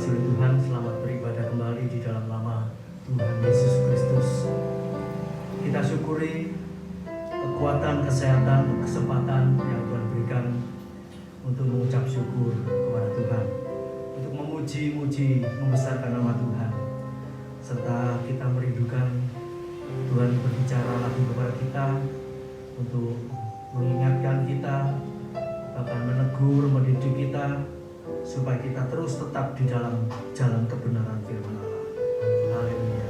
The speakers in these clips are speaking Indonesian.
dikasihi Tuhan, selamat beribadah kembali di dalam nama Tuhan Yesus Kristus. Kita syukuri kekuatan, kesehatan, kesempatan yang Tuhan berikan untuk mengucap syukur kepada Tuhan, untuk memuji-muji, membesarkan nama Tuhan, serta kita merindukan Tuhan berbicara lagi kepada kita untuk mengingatkan kita, bahkan menegur, mendidik kita, supaya kita terus tetap di dalam jalan kebenaran firman Allah. Haleluya.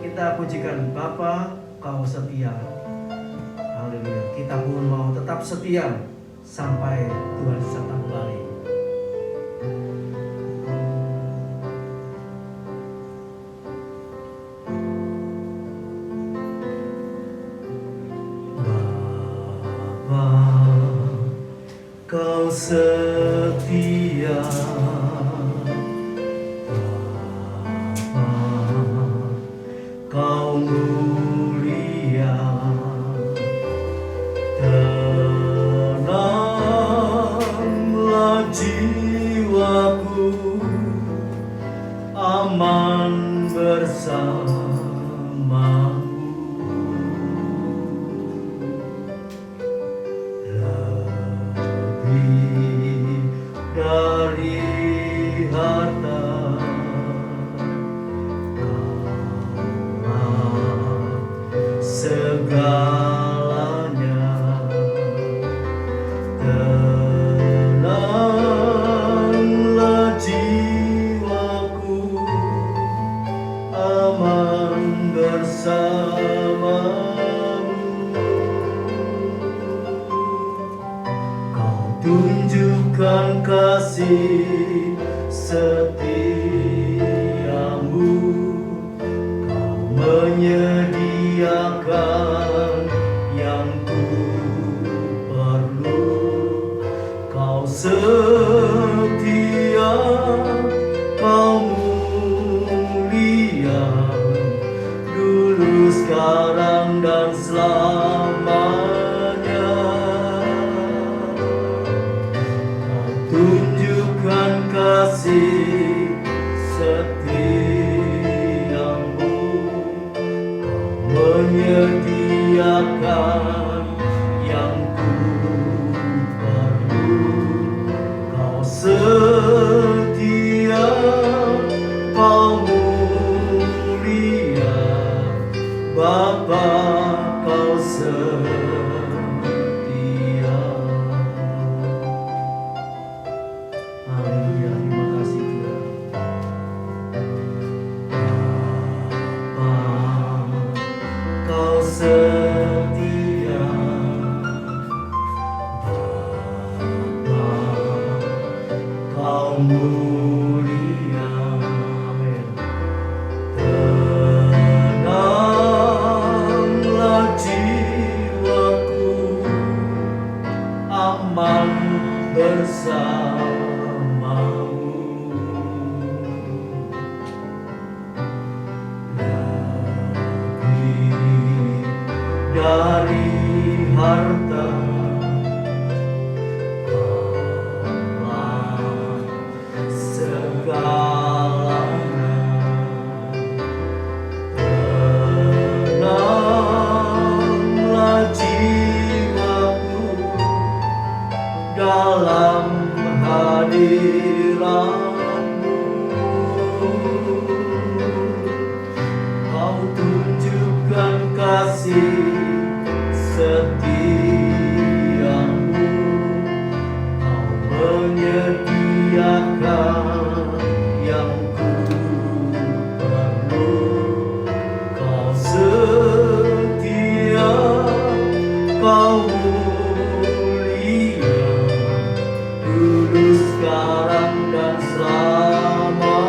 Kita pujikan Bapa, Kau setia. Haleluya. Kita pun mau tetap setia sampai Tuhan datang kembali. Bapa, Kau setia. Bapa, Kau mulia. Tenanglah jiwaku, aman bersamamu. Dari harta Kaulah segalanya. Tenanglah jiwaku, aman bersamamu. Kau tunjukkan kasih setiamu, Kau menyediakan yang ku perlu. Kau setia, Kau mulia, dulu, sekarang, dan selamanya. Tunjukkan kasih setiamu, Kau menyediakan yang ku perlu. Kau setia, Kau mulia, Bapa, Kau setia. Haleluya, terima kasih Tuhan. Bapa, Kau setia. Bapa, Kau mulia. Amin. Tenanglah jiwaku, aman bersamamu. Lebih dari harta Kaulah segalanya. Tenanglah jiwaku dalam hadirat-Mu. Kau tunjukkan kasih setiamu, Kau menyediakan yang ku perlu. Kau setia, Kau mulia, dulu, sekarang, dan selamanya.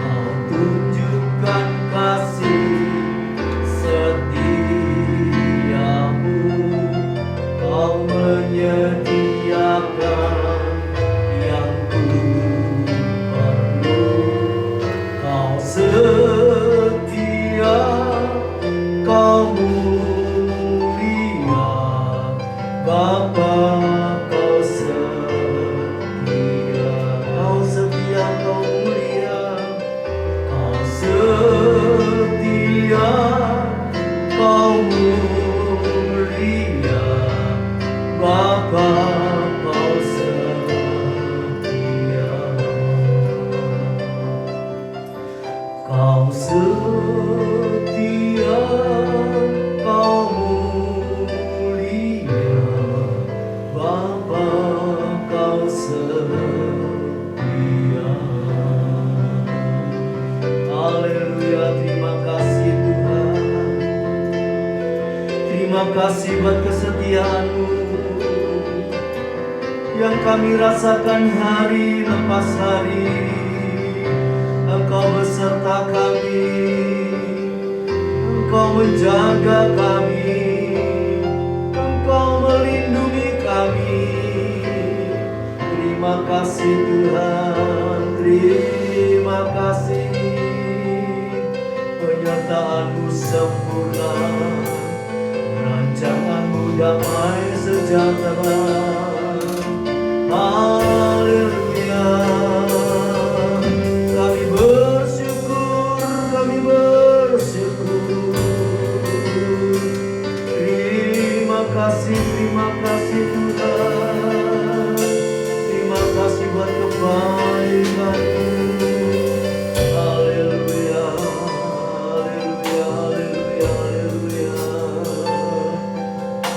Kau tunjukkan kasih Terima kasih buat kesetiaan-Mu yang kami rasakan hari lepas hari. Engkau beserta kami, Engkau menjaga kami, Engkau melindungi kami. Terima kasih Tuhan, terima kasih. Penyertaan-Mu sempurna, rancangan-Mu damai sejahtera. Haleluya. Kami bersyukur, kami bersyukur. Terima kasih Tuhan. Terima kasih buat kebaikan-Mu. Haleluya, haleluya, haleluya, haleluya.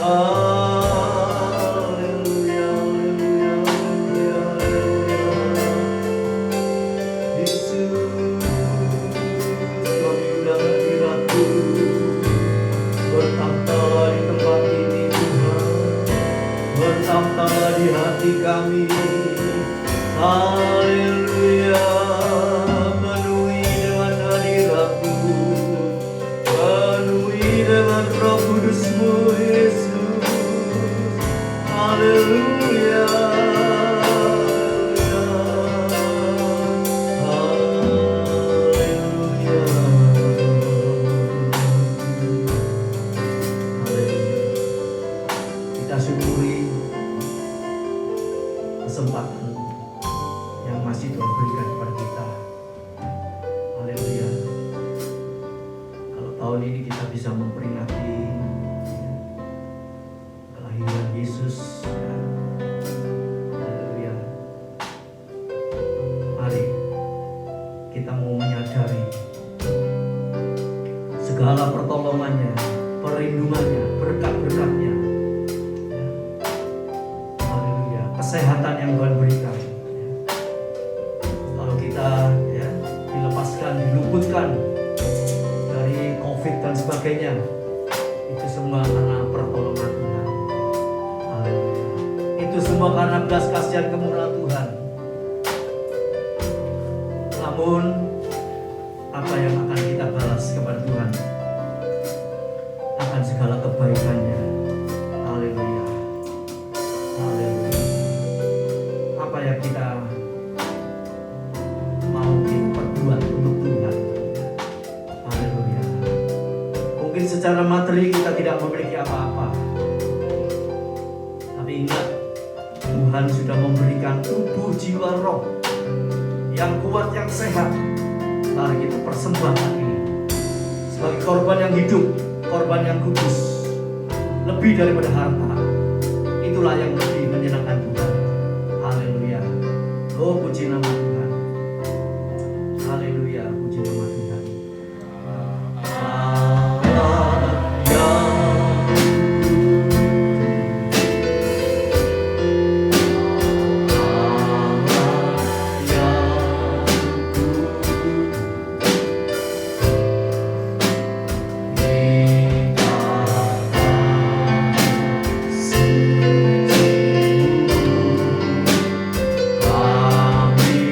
Haleluya, haleluya, haleluya, haleluya. Yesus, kami udah hadirat-Mu bertahta di tempat ini Tuhan, bertahta di hati kami. Haleluya, penuhi dengan hadirat-Mu, penuhi dengan Roh Kudus-Mu Yesus. Haleluya, haleluya, haleluya. Kita syukuri kesempatan yang masih Tuhan berikan kepada kita. Haleluya. Kalau tahun ini kita bisa memperingati kelahiran Yesus, ya. Haleluya. Mari kita mau menyadari segala pertolongannya, perlindungannya, berkat-berkatnya, ya. Haleluya. Kesehatan yang Tuhan berikan. Ya, dilepaskan, diluputkan dari COVID dan sebagainya, itu semua karena pertolongan Tuhan. Haleluya. Itu semua karena belas kasihan kemurahan Tuhan. Namun apa yang akan kita balas kepada Tuhan? Akan segala kebaikannya. Haleluya, haleluya. Apa yang kita mau diperbuat untuk Tuhan. Haleluya. Mungkin secara materi kita tidak memiliki apa-apa, tapi ingat, Tuhan sudah memberikan tubuh, jiwa, roh yang kuat, yang sehat. Mari kita persembahkan ini sebagai korban yang hidup, korban yang kudus, lebih daripada harta. Itulah yang lebih menyenangkan Tuhan. Haleluya. Oh, puji nama Tuhan. Haleluya, puji nama Tuhan. Kami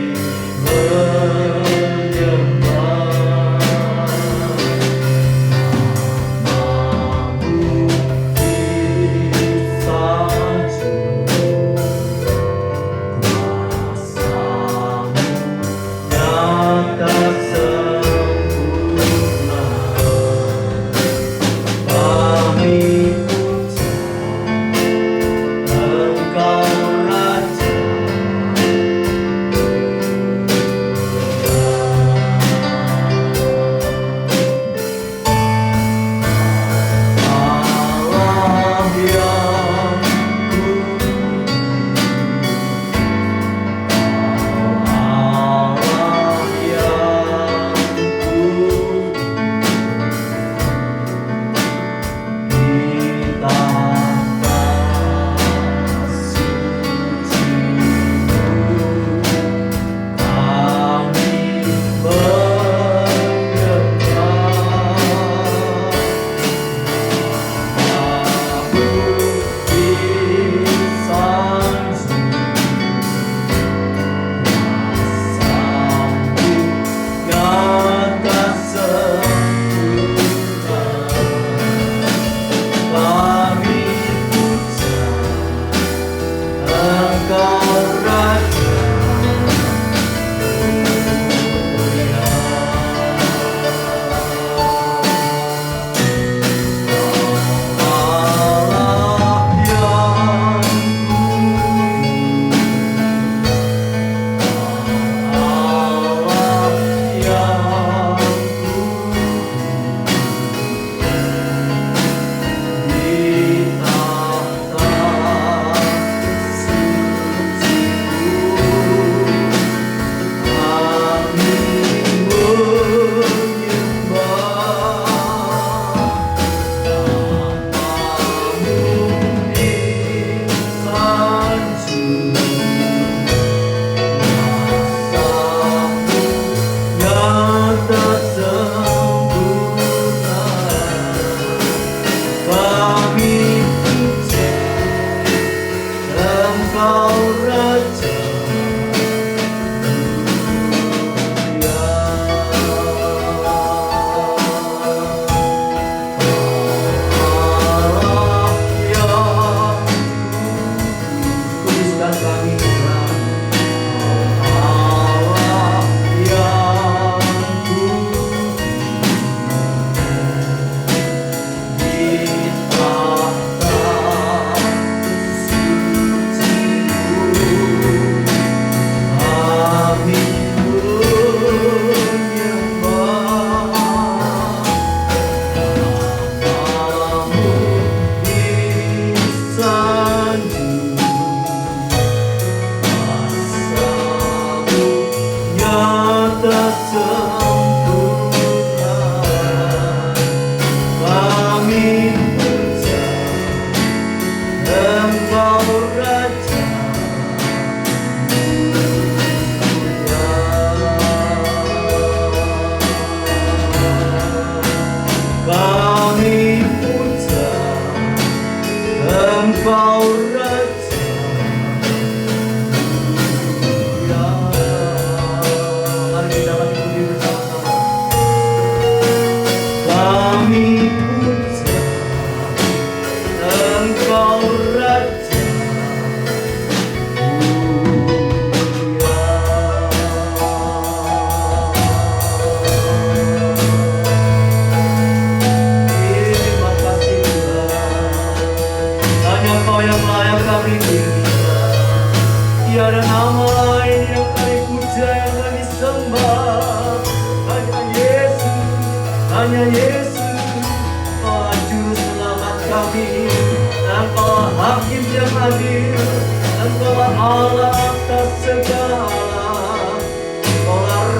nyata sempurna. Kami puja Engkau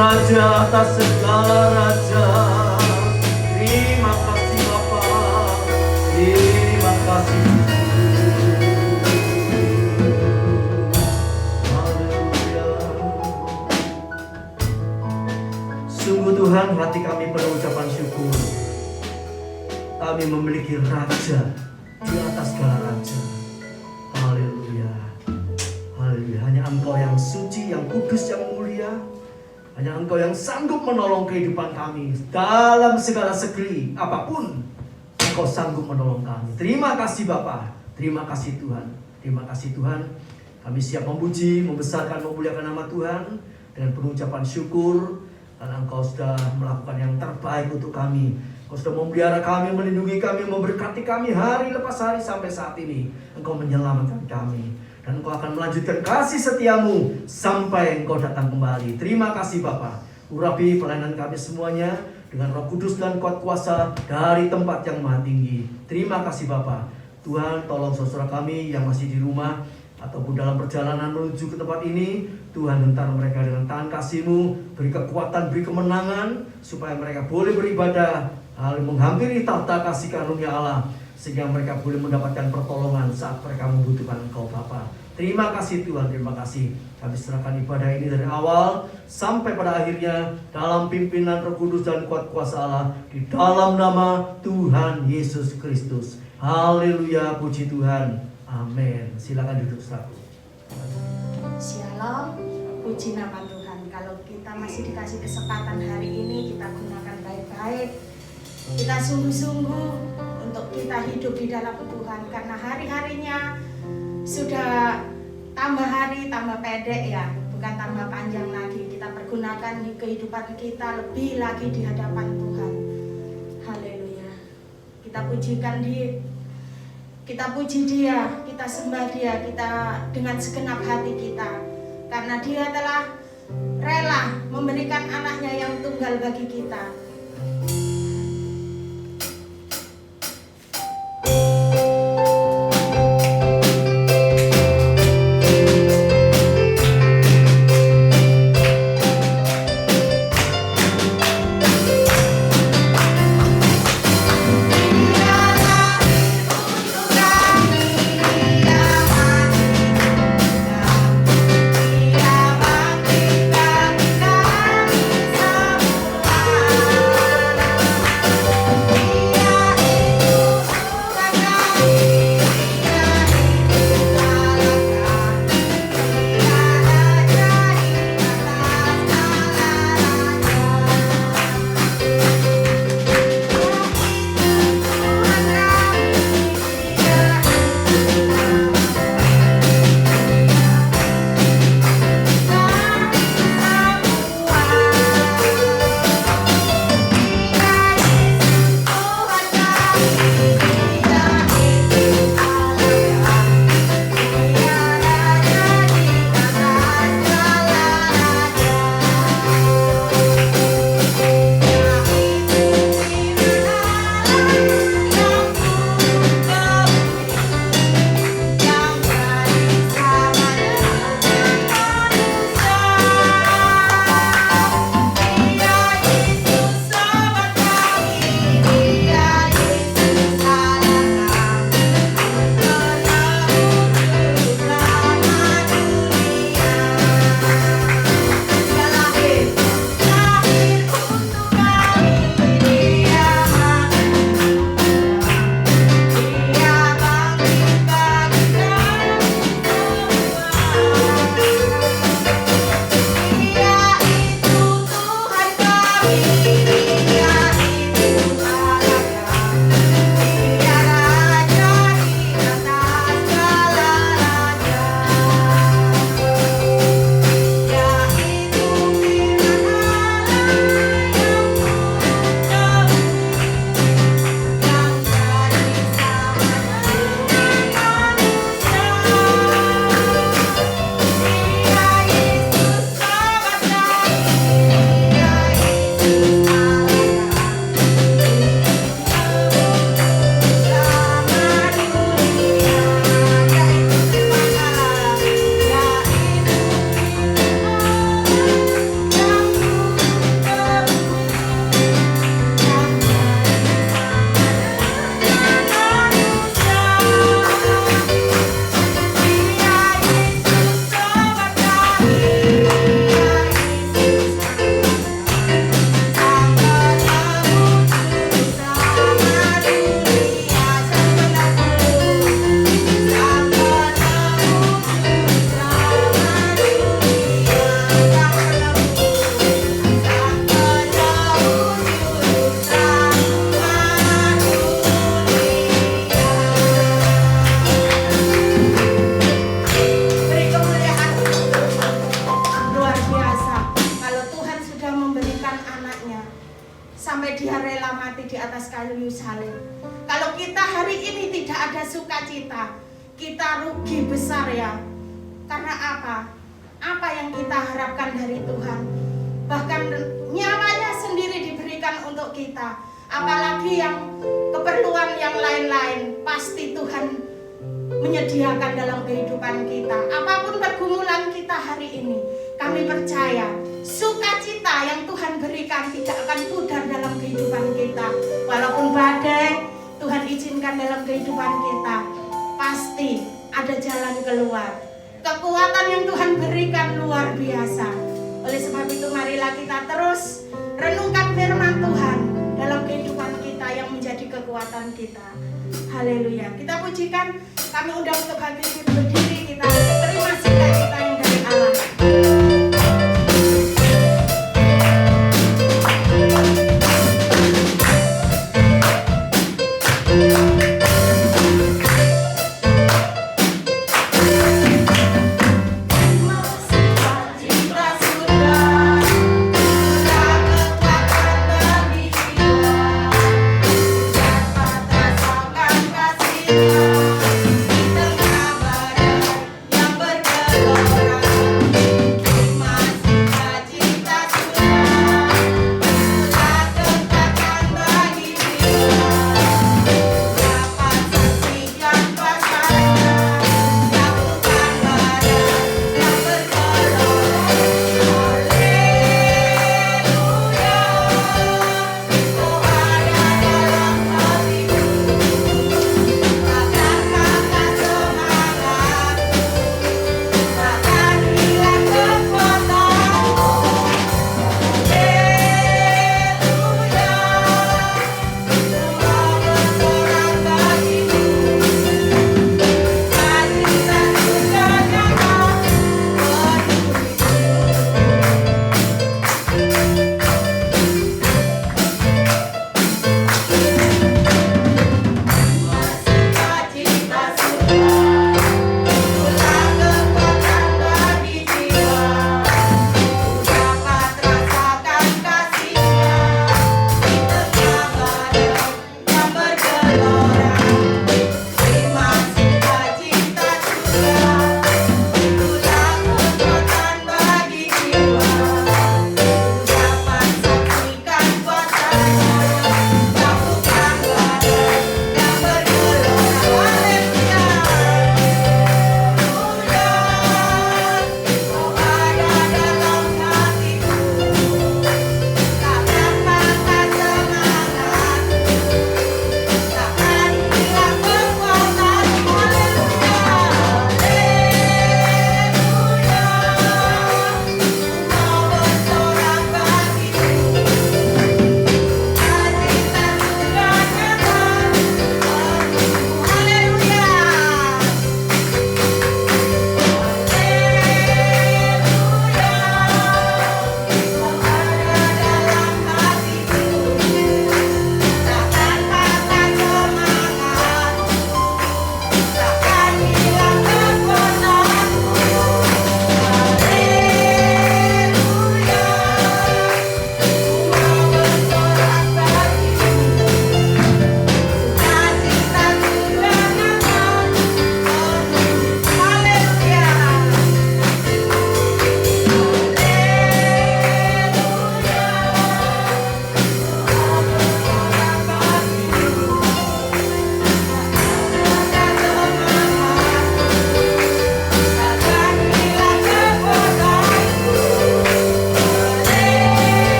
Raja atas segala raja. Terima kasih Bapa, terima kasih. Haleluya. Sungguh Tuhan, hati kami penuh ucapan syukur. Kami memiliki Raja di atas segala raja. Haleluya. Haleluya. Hanya Engkau yang suci, yang kudus, yang mulia. Hanya Engkau yang sanggup menolong kehidupan kami dalam segala segi apapun. Engkau sanggup menolong kami. Terima kasih Bapa. Terima kasih Tuhan. Terima kasih Tuhan. Kami siap memuji, membesarkan, memuliakan nama Tuhan dengan penuh ucapan syukur. Karena Engkau sudah melakukan yang terbaik untuk kami. Engkau sudah memelihara kami, melindungi kami, memberkati kami hari lepas hari sampai saat ini. Engkau menyelamatkan kami. Dan Engkau akan melanjutkan kasih setiamu sampai Engkau datang kembali. Terima kasih Bapa. Urapi pelayanan kami semuanya dengan Roh Kudus dan kuat kuasa dari tempat yang maha tinggi. Terima kasih Bapa. Tuhan, tolong saudara kami yang masih di rumah ataupun dalam perjalanan menuju ke tempat ini. Tuhan, hentar mereka dengan tangan kasih-Mu, beri kekuatan, beri kemenangan supaya mereka boleh beribadah, menghampiri tahta kasih karunia Allah, sehingga mereka boleh mendapatkan pertolongan saat mereka membutuhkan Engkau Bapa. Terima kasih Tuhan, terima kasih. Kami serahkan ibadah ini dari awal sampai pada akhirnya dalam pimpinan Roh Kudus dan kuat kuasa Allah, di dalam nama Tuhan Yesus Kristus. Haleluya, puji Tuhan. Amin. Silakan duduk saudaraku. Shalom, puji nama Tuhan. Kalau kita masih dikasih kesempatan hari ini, kita gunakan baik-baik. Kita sungguh-sungguh untuk kita hidup di dalam Tuhan, karena hari-harinya sudah tambah hari, tambah pendek ya, bukan tambah panjang lagi. Kita pergunakan kehidupan kita lebih lagi di hadapan Tuhan. Haleluya. Kita pujikan kita puji Dia, kita sembah Dia, kita dengan segenap hati kita, karena Dia telah rela memberikan anaknya yang tunggal bagi kita. Dia bangkitkan kami semua. anaknya sampai dia rela mati di atas kayu salib. Kalau kita hari ini tidak ada sukacita, kita rugi besar ya. Karena apa? Apa yang kita harapkan dari Tuhan? Bahkan nyawanya sendiri diberikan untuk kita. Apalagi yang keperluan yang lain-lain, pasti Tuhan menyediakan dalam kehidupan kita. Apapun pergumulan kita hari ini, kami percaya sukacita yang Tuhan berikan tidak akan pudar dalam kehidupan kita. Walaupun badai Tuhan izinkan dalam kehidupan kita, pasti ada jalan keluar. Kekuatan yang Tuhan berikan luar biasa. Oleh sebab itu marilah kita terus renungkan firman Tuhan dalam kehidupan kita yang menjadi kekuatan kita. Haleluya. Kita pujikan, kami undang untuk bangkit berdiri, kita terima sukacita yang dari Allah. Di tengah badai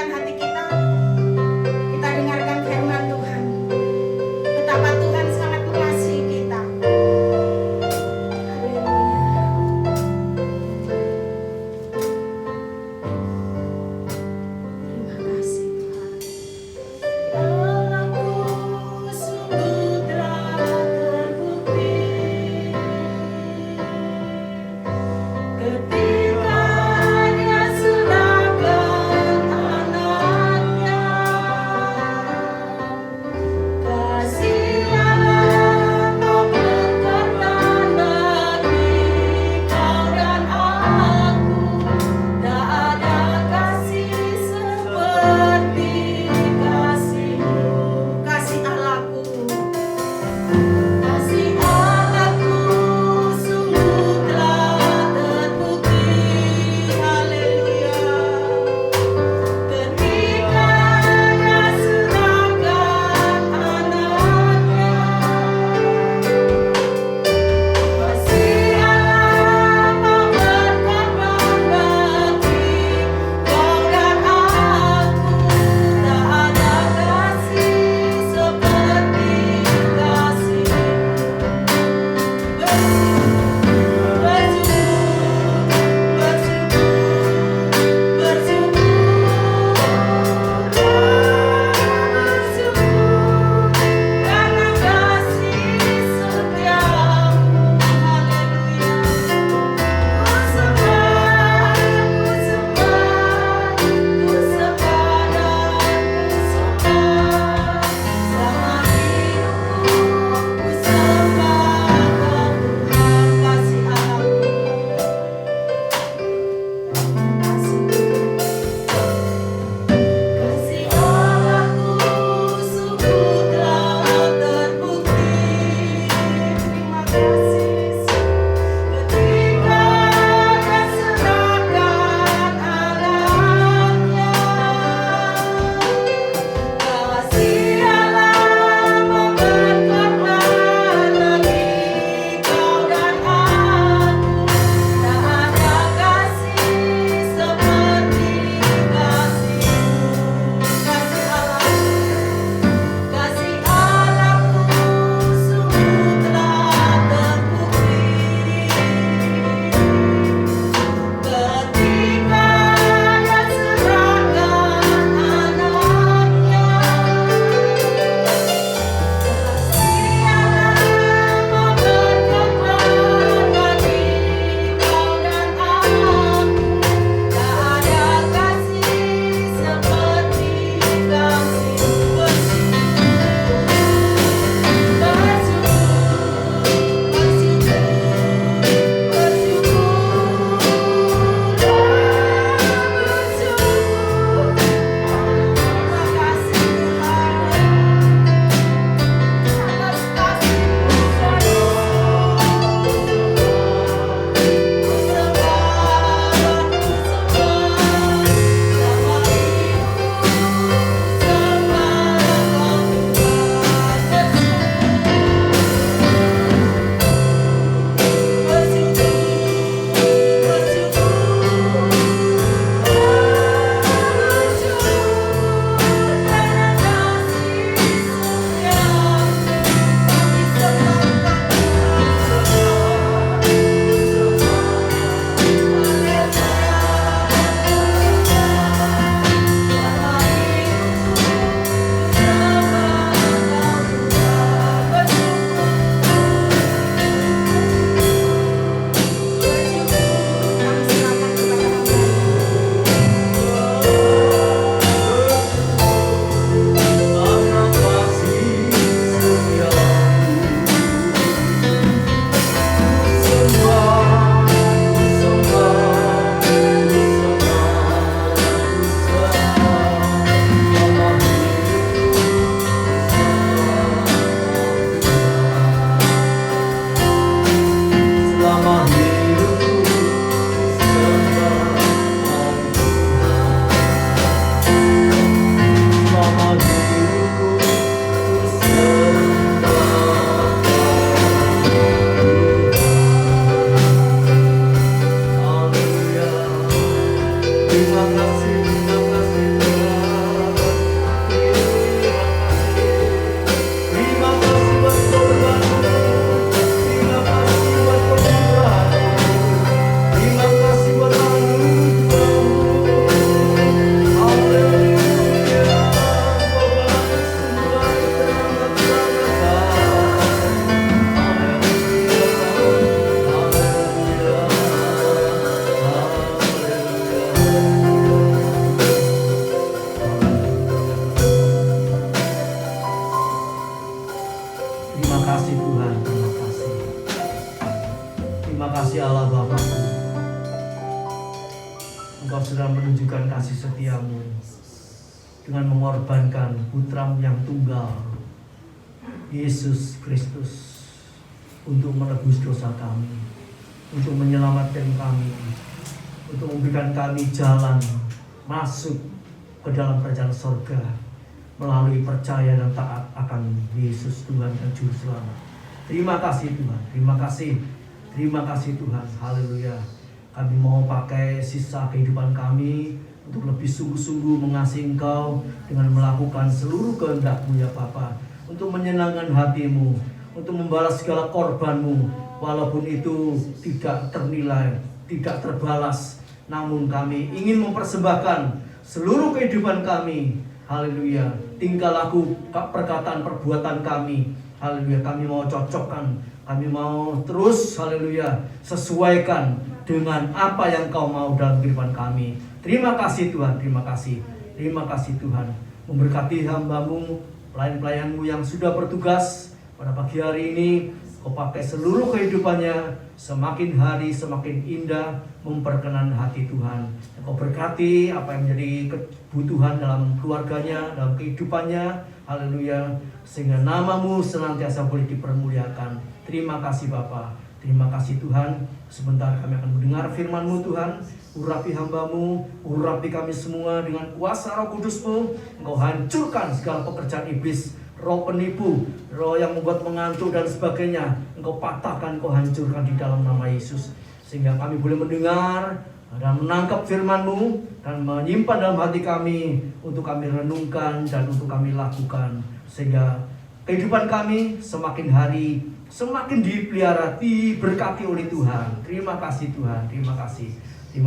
siapkan hati kita. Kita dengarkan firman Tuhan. Betapa Tuhan sangat mengasihi kita. Haleluya. Terima kasih Tuhan. Aku sungguh telah terbukti ketika Dia serahkan anaknya. sudah menunjukkan kasih setiamu dengan mengorbankan putramu yang tunggal, Yesus Kristus, untuk menebus dosa kami, untuk menyelamatkan kami, untuk memberikan kami jalan masuk ke dalam kerajaan sorga melalui percaya dan taat akan Yesus Tuhan dan Juru Selamat. Terima kasih Tuhan, terima kasih Tuhan, haleluya. Kami mau pakai sisa kehidupan kami untuk lebih sungguh-sungguh mengasihi Engkau dengan melakukan seluruh kehendak-Mu ya Bapa, untuk menyenangkan hati-Mu, untuk membalas segala korban-Mu, walaupun itu tidak ternilai, tidak terbalas, namun kami ingin mempersembahkan seluruh kehidupan kami, haleluya, tingkah laku, perkataan, perbuatan kami, haleluya, kami mau cocokkan, kami mau terus, haleluya, sesuaikan dengan apa yang Kau mau dalam kehidupan kami. Terima kasih Tuhan, terima kasih Tuhan. Memberkati hamba-Mu, pelayan-pelayan-Mu yang sudah bertugas pada pagi hari ini. Kau pakai seluruh kehidupannya, semakin hari semakin indah, memperkenan hati Tuhan. Kau berkati apa yang menjadi kebutuhan dalam keluarganya, dalam kehidupannya, haleluya, sehingga nama-Mu senantiasa boleh dipermuliakan. Terima kasih Bapa, terima kasih Tuhan. Sebentar kami akan mendengar firman-Mu Tuhan. Urapi hamba-Mu, urapi kami semua dengan kuasa Roh Kudus-Mu. Engkau hancurkan segala pekerjaan iblis, roh penipu, roh yang membuat mengantuk dan sebagainya. Engkau patahkan, Engkau hancurkan di dalam nama Yesus. Sehingga kami boleh mendengar dan menangkap firman-Mu dan menyimpan dalam hati kami untuk kami renungkan dan untuk kami lakukan. Sehingga kehidupan kami semakin hari semakin dipelihara, diberkati oleh Tuhan. Terima kasih Tuhan, terima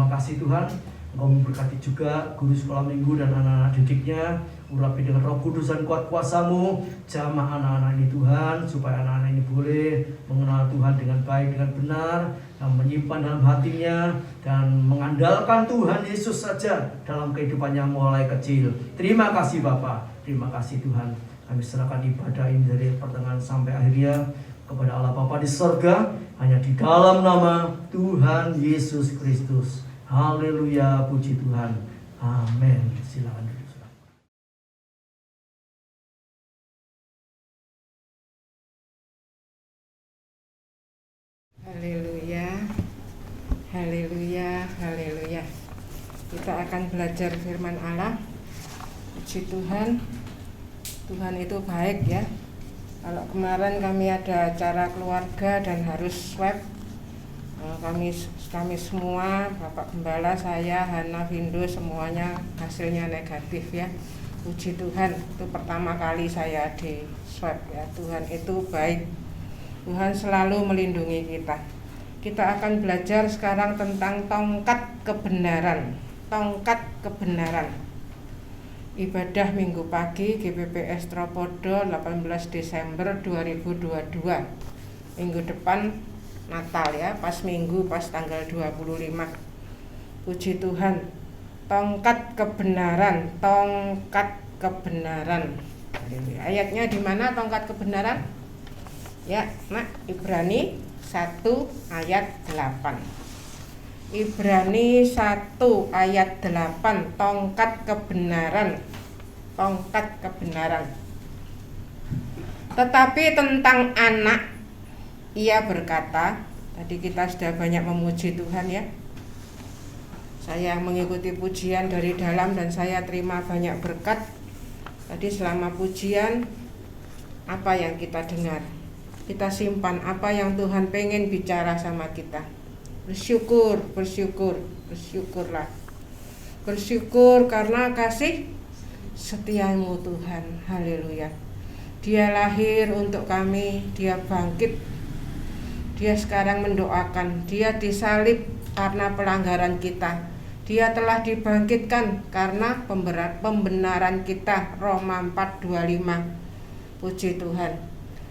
kasih Tuhan. Engkau memberkati juga guru sekolah minggu dan anak-anak didiknya. Urapi dengan Roh Kudus dan kuat kuasa-Mu, jamah anak-anak ini Tuhan, supaya anak-anak ini boleh mengenal Tuhan dengan baik, dengan benar, dan menyimpan dalam hatinya dan mengandalkan Tuhan Yesus saja dalam kehidupannya mulai kecil. Terima kasih Bapa, terima kasih Tuhan. Kami serahkan ibadah ini dari pertengahan sampai akhirnya kepada Allah Bapa di sorga, hanya di dalam nama Tuhan Yesus Kristus. Haleluya, puji Tuhan. Amin. Silakan duduk. Haleluya, haleluya, haleluya. Kita akan belajar firman Allah. Puji Tuhan, Tuhan itu baik ya. Kalau kemarin kami ada acara keluarga dan harus swab, kami semua, Bapak Gembala, saya, Hana, Vindo, semuanya hasilnya negatif ya. Puji Tuhan, itu pertama kali saya di swab ya. Tuhan itu baik, Tuhan selalu melindungi kita. Kita akan belajar sekarang tentang tongkat kebenaran. Tongkat kebenaran. Ibadah Minggu pagi GPPS Tropodo 18 Desember 2022. Minggu depan Natal ya, pas Minggu, pas tanggal 25. Puji Tuhan. Tongkat kebenaran, tongkat kebenaran. Ayatnya di mana tongkat kebenaran? Ya, Nak, Ibrani 1 ayat 8. Ibrani 1 ayat 8, tongkat kebenaran. Tongkat kebenaran. Tetapi tentang anak, ia berkata, tadi kita sudah banyak memuji Tuhan ya. Saya mengikuti pujian dari dalam dan saya terima banyak berkat. Tadi selama pujian, apa yang kita dengar? Kita simpan apa yang Tuhan pengen bicara sama kita. Bersyukurlah. Bersyukur karena kasih setia-Mu Tuhan. Haleluya. Dia lahir untuk kami, Dia bangkit. Dia sekarang mendoakan, Dia disalib karena pelanggaran kita. Dia telah dibangkitkan karena pembenaran kita. Roma 4:25. Puji Tuhan.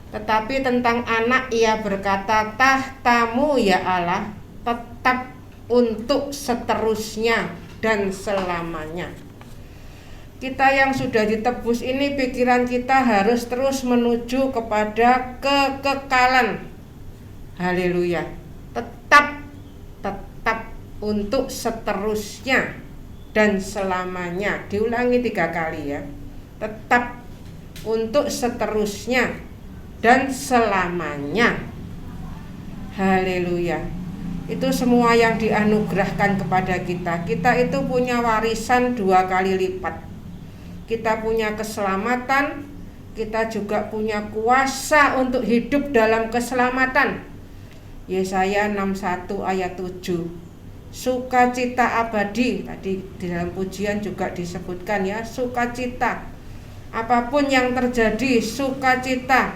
Tetapi tentang anak ia berkata, tahta-Mu ya Allah tetap untuk seterusnya dan selamanya. Kita yang sudah ditebus ini, pikiran kita harus terus menuju kepada kekekalan. Haleluya. Tetap untuk seterusnya dan selamanya. Diulangi 3 kali ya. Tetap, untuk seterusnya, dan selamanya. Haleluya. Itu semua yang dianugerahkan kepada kita. Kita itu punya warisan 2 kali lipat. Kita punya keselamatan, kita juga punya kuasa untuk hidup dalam keselamatan. Yesaya 61 ayat 7. Sukacita abadi, tadi di dalam pujian juga disebutkan ya, sukacita. Apapun yang terjadi, sukacita.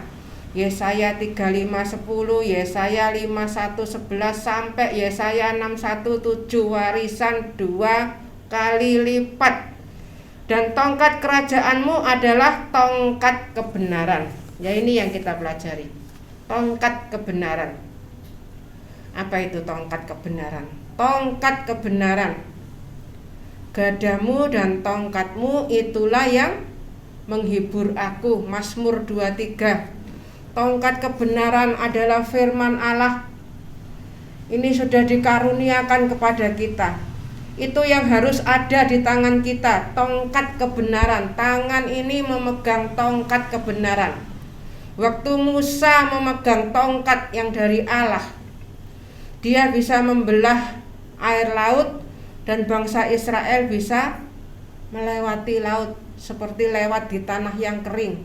Yesaya 35:10, Yesaya 51:11 sampai Yesaya 61:7, warisan 2 kali lipat. Dan tongkat kerajaanmu adalah tongkat kebenaran. Ya, ini yang kita pelajari. Tongkat kebenaran. Apa itu tongkat kebenaran? Tongkat kebenaran. Gadamu dan tongkatmu itulah yang menghibur aku. Mazmur 23. Tongkat kebenaran adalah firman Allah. Ini sudah dikaruniakan kepada kita. Itu yang harus ada di tangan kita, tongkat kebenaran. Tangan ini memegang tongkat kebenaran. Waktu Musa memegang tongkat yang dari Allah, dia bisa membelah air laut dan bangsa Israel bisa melewati laut seperti lewat di tanah yang kering.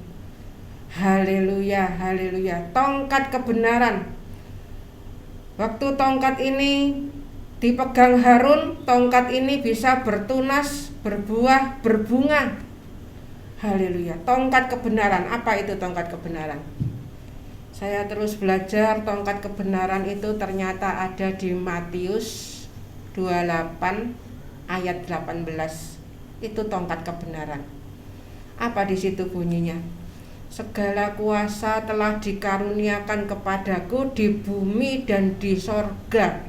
Haleluya, haleluya. Tongkat kebenaran. Waktu tongkat ini dipegang Harun, tongkat ini bisa bertunas, berbuah, berbunga. Haleluya. Tongkat kebenaran. Apa itu tongkat kebenaran? Saya terus belajar, tongkat kebenaran itu ternyata ada di Matius 28 ayat 18. Itu tongkat kebenaran. Apa di situ bunyinya? Segala kuasa telah dikaruniakan kepadaku di bumi dan di sorga.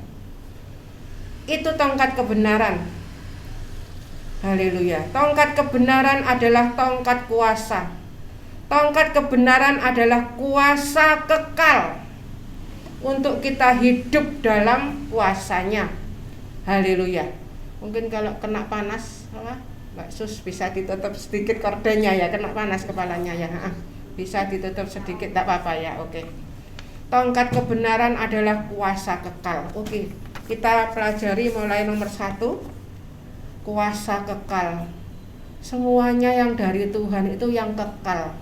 Itu tongkat kebenaran. Haleluya. Tongkat kebenaran adalah tongkat kuasa. Tongkat kebenaran adalah kuasa kekal untuk kita hidup dalam kuasanya. Haleluya. Mungkin kalau kena panas, Mbak Sus bisa ditutup sedikit kordenya ya, kena panas kepalanya ya. Bisa ditutup sedikit, tak apa-apa ya. Oke. Tongkat kebenaran adalah kuasa kekal. Oke. Kita pelajari mulai nomor 1. Kuasa kekal. Semuanya yang dari Tuhan itu yang kekal.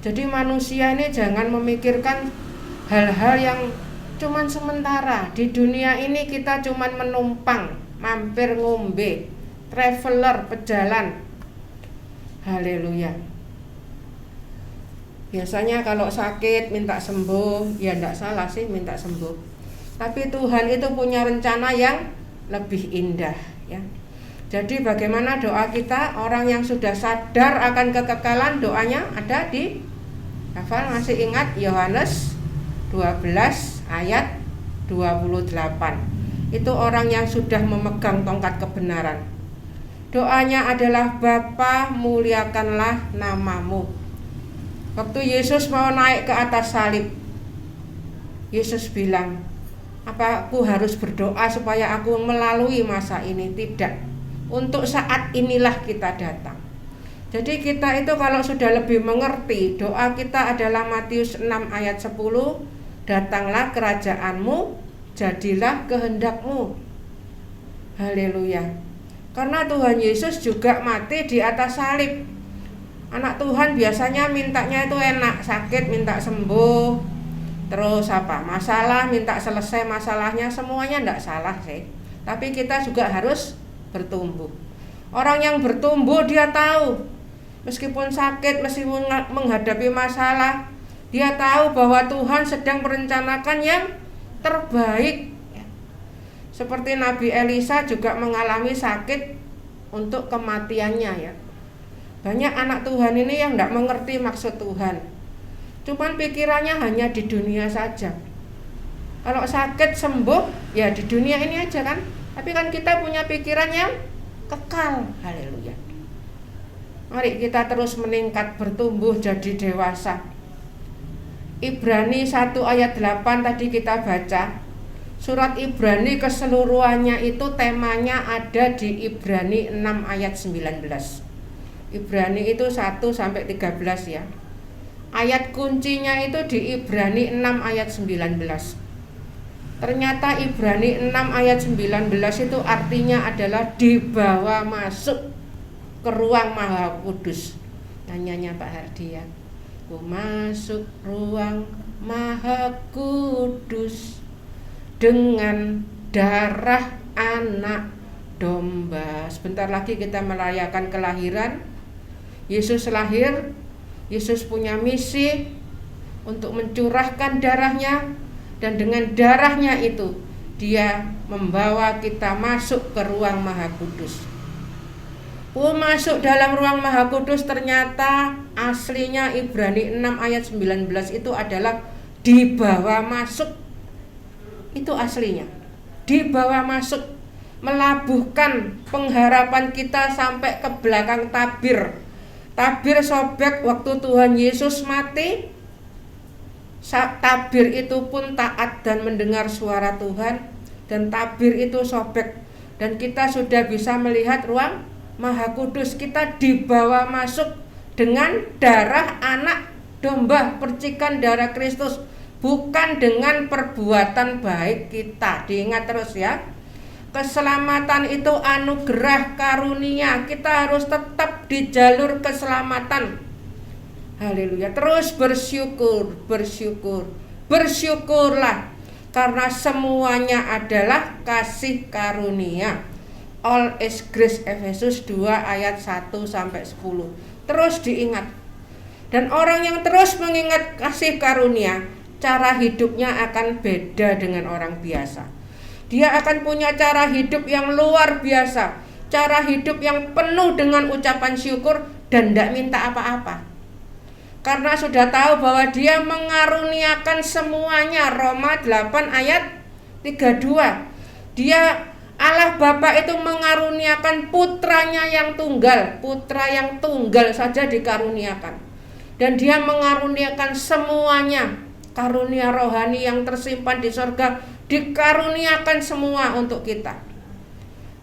Jadi manusia ini jangan memikirkan hal-hal yang cuman sementara. Di dunia ini kita cuman menumpang, mampir ngombe, traveler, pejalan. Haleluya. Biasanya kalau sakit minta sembuh, ya enggak salah sih minta sembuh. Tapi Tuhan itu punya rencana yang lebih indah ya. Jadi bagaimana doa kita? Orang yang sudah sadar akan kekekalan, doanya ada di hafal, masih ingat Yohanes 12 ayat 28. Itu orang yang sudah memegang tongkat kebenaran. Doanya adalah Bapa, muliakanlah namamu. Waktu Yesus mau naik ke atas salib, Yesus bilang, apa aku harus berdoa supaya aku melalui masa ini? Tidak. Untuk saat inilah kita datang. Jadi kita itu kalau sudah lebih mengerti, doa kita adalah Matius 6 ayat 10, datanglah kerajaanmu, jadilah kehendakmu. Haleluya. Karena Tuhan Yesus juga mati di atas salib. Anak Tuhan biasanya mintanya itu enak, sakit minta sembuh, terus apa, masalah minta selesai masalahnya, semuanya enggak salah sih. Tapi kita juga harus bertumbuh. Orang yang bertumbuh dia tahu, meskipun sakit, meskipun menghadapi masalah, dia tahu bahwa Tuhan sedang merencanakan yang terbaik. Seperti Nabi Elisa juga mengalami sakit untuk kematiannya ya. Banyak anak Tuhan ini yang tidak mengerti maksud Tuhan. Cuman pikirannya hanya di dunia saja. Kalau sakit sembuh, ya di dunia ini aja kan. Tapi kan kita punya pikiran yang kekal. Haleluya. Mari kita terus meningkat, bertumbuh jadi dewasa. Ibrani 1 ayat 8 tadi kita baca. Surat Ibrani keseluruhannya itu temanya ada di Ibrani 6 ayat 19. Ibrani itu 1 sampai 13 ya. Ayat kuncinya itu di Ibrani 6 ayat 19. Ternyata Ibrani 6 ayat 19 itu artinya adalah dibawa masuk ke ruang Maha Kudus. Nanyanya Pak Hardi ya. Ku masuk ruang Maha Kudus dengan darah anak domba. Sebentar lagi kita merayakan kelahiran. Yesus lahir. Yesus punya misi untuk mencurahkan darahnya, dan dengan darahnya itu dia membawa kita masuk ke ruang Maha Kudus. Masuk dalam ruang Maha Kudus, ternyata aslinya Ibrani 6 ayat 19 itu adalah dibawa masuk. Itu aslinya, dibawa masuk, melabuhkan pengharapan kita sampai ke belakang tabir. Tabir sobek waktu Tuhan Yesus mati. Tabir itu pun taat dan mendengar suara Tuhan, dan tabir itu sobek, dan kita sudah bisa melihat ruang Maha Kudus. Kita dibawa masuk dengan darah anak domba, percikan darah Kristus, bukan dengan perbuatan baik kita. Diingat terus ya, keselamatan itu anugerah karunia. Kita harus tetap di jalur keselamatan. Haleluya. Terus bersyukurlah, karena semuanya adalah kasih karunia. All is grace, Efesus 2 ayat 1 sampai 10. Terus diingat. Dan orang yang terus mengingat kasih karunia, cara hidupnya akan beda dengan orang biasa. Dia akan punya cara hidup yang luar biasa, cara hidup yang penuh dengan ucapan syukur dan tidak minta apa-apa. Karena sudah tahu bahwa dia mengaruniakan semuanya. Roma 8 ayat 32. Dia, Allah Bapa itu mengaruniakan putranya yang tunggal. Putra yang tunggal saja dikaruniakan. Dan dia mengaruniakan semuanya. Karunia rohani yang tersimpan di surga dikaruniakan semua untuk kita.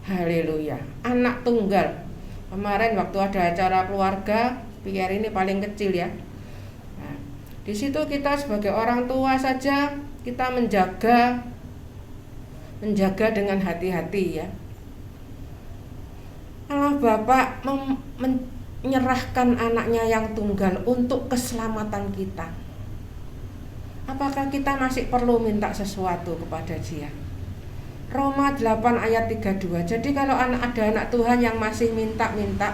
Haleluya. Anak tunggal. Kemarin waktu ada acara keluarga, Pierre ini paling kecil ya. Nah, di situ kita sebagai orang tua saja kita menjaga dengan hati-hati ya. Allah Bapa menyerahkan anaknya yang tunggal untuk keselamatan kita. Apakah kita masih perlu minta sesuatu kepada Dia? Roma 8 ayat 32. Jadi kalau ada anak Tuhan yang masih minta-minta,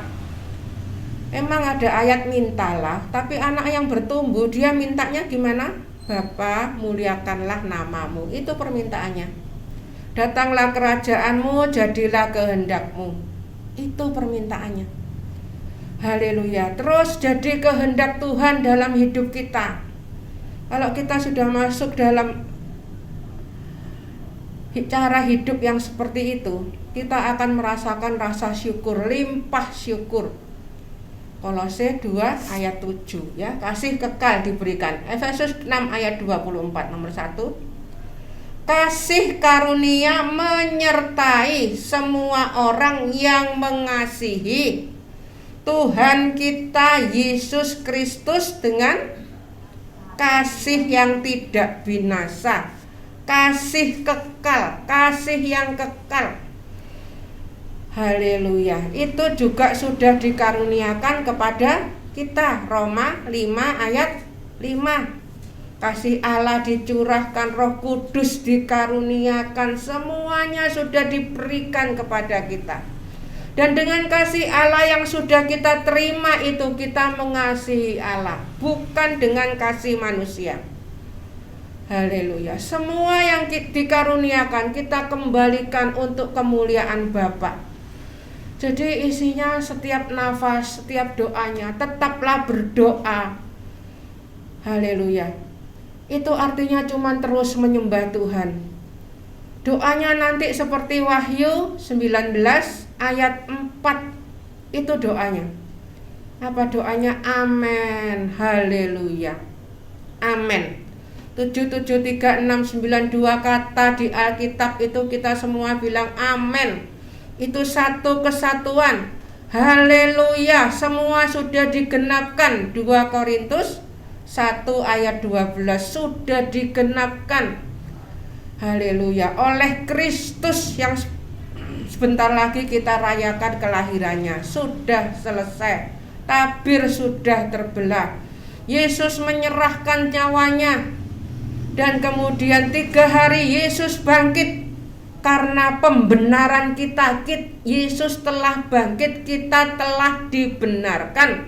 emang ada ayat mintalah, tapi anak yang bertumbuh dia mintanya gimana? Bapa, muliakanlah namamu. Itu permintaannya. Datanglah kerajaanmu, jadilah kehendakmu. Itu permintaannya. Haleluya. Terus jadi kehendak Tuhan dalam hidup kita. Kalau kita sudah masuk dalam cara hidup yang seperti itu, kita akan merasakan rasa syukur, limpah syukur. Kolose 2 ayat 7 ya, kasih kekal diberikan. Efesus 6 ayat 24 nomor 1. Kasih karunia menyertai semua orang yang mengasihi Tuhan kita Yesus Kristus dengan kasih yang tidak binasa, kasih kekal, kasih yang kekal. Haleluya. Itu juga sudah dikaruniakan kepada kita. Roma 5 ayat 5. Kasih Allah dicurahkan, Roh Kudus dikaruniakan, semuanya sudah diberikan kepada kita. Dan dengan kasih Allah yang sudah kita terima itu, kita mengasihi Allah, bukan dengan kasih manusia. Haleluya. Semua yang dikaruniakan kita kembalikan untuk kemuliaan Bapa. Jadi isinya setiap nafas, setiap doanya, tetaplah berdoa. Haleluya. Itu artinya cuma terus menyembah Tuhan. Doanya nanti seperti Wahyu 19 ayat 4. Itu doanya. Apa doanya? Amin. Haleluya. Amin. 773, 692 kata di Alkitab itu kita semua bilang amin. Itu satu kesatuan. Haleluya, semua sudah digenapkan. 2 Korintus 1 ayat 12 sudah digenapkan. Haleluya, oleh Kristus yang sebentar lagi kita rayakan kelahirannya. Sudah selesai. Tabir sudah terbelah. Yesus menyerahkan nyawanya. Dan kemudian 3 hari Yesus bangkit. Karena pembenaran kita, Yesus telah bangkit, kita telah dibenarkan.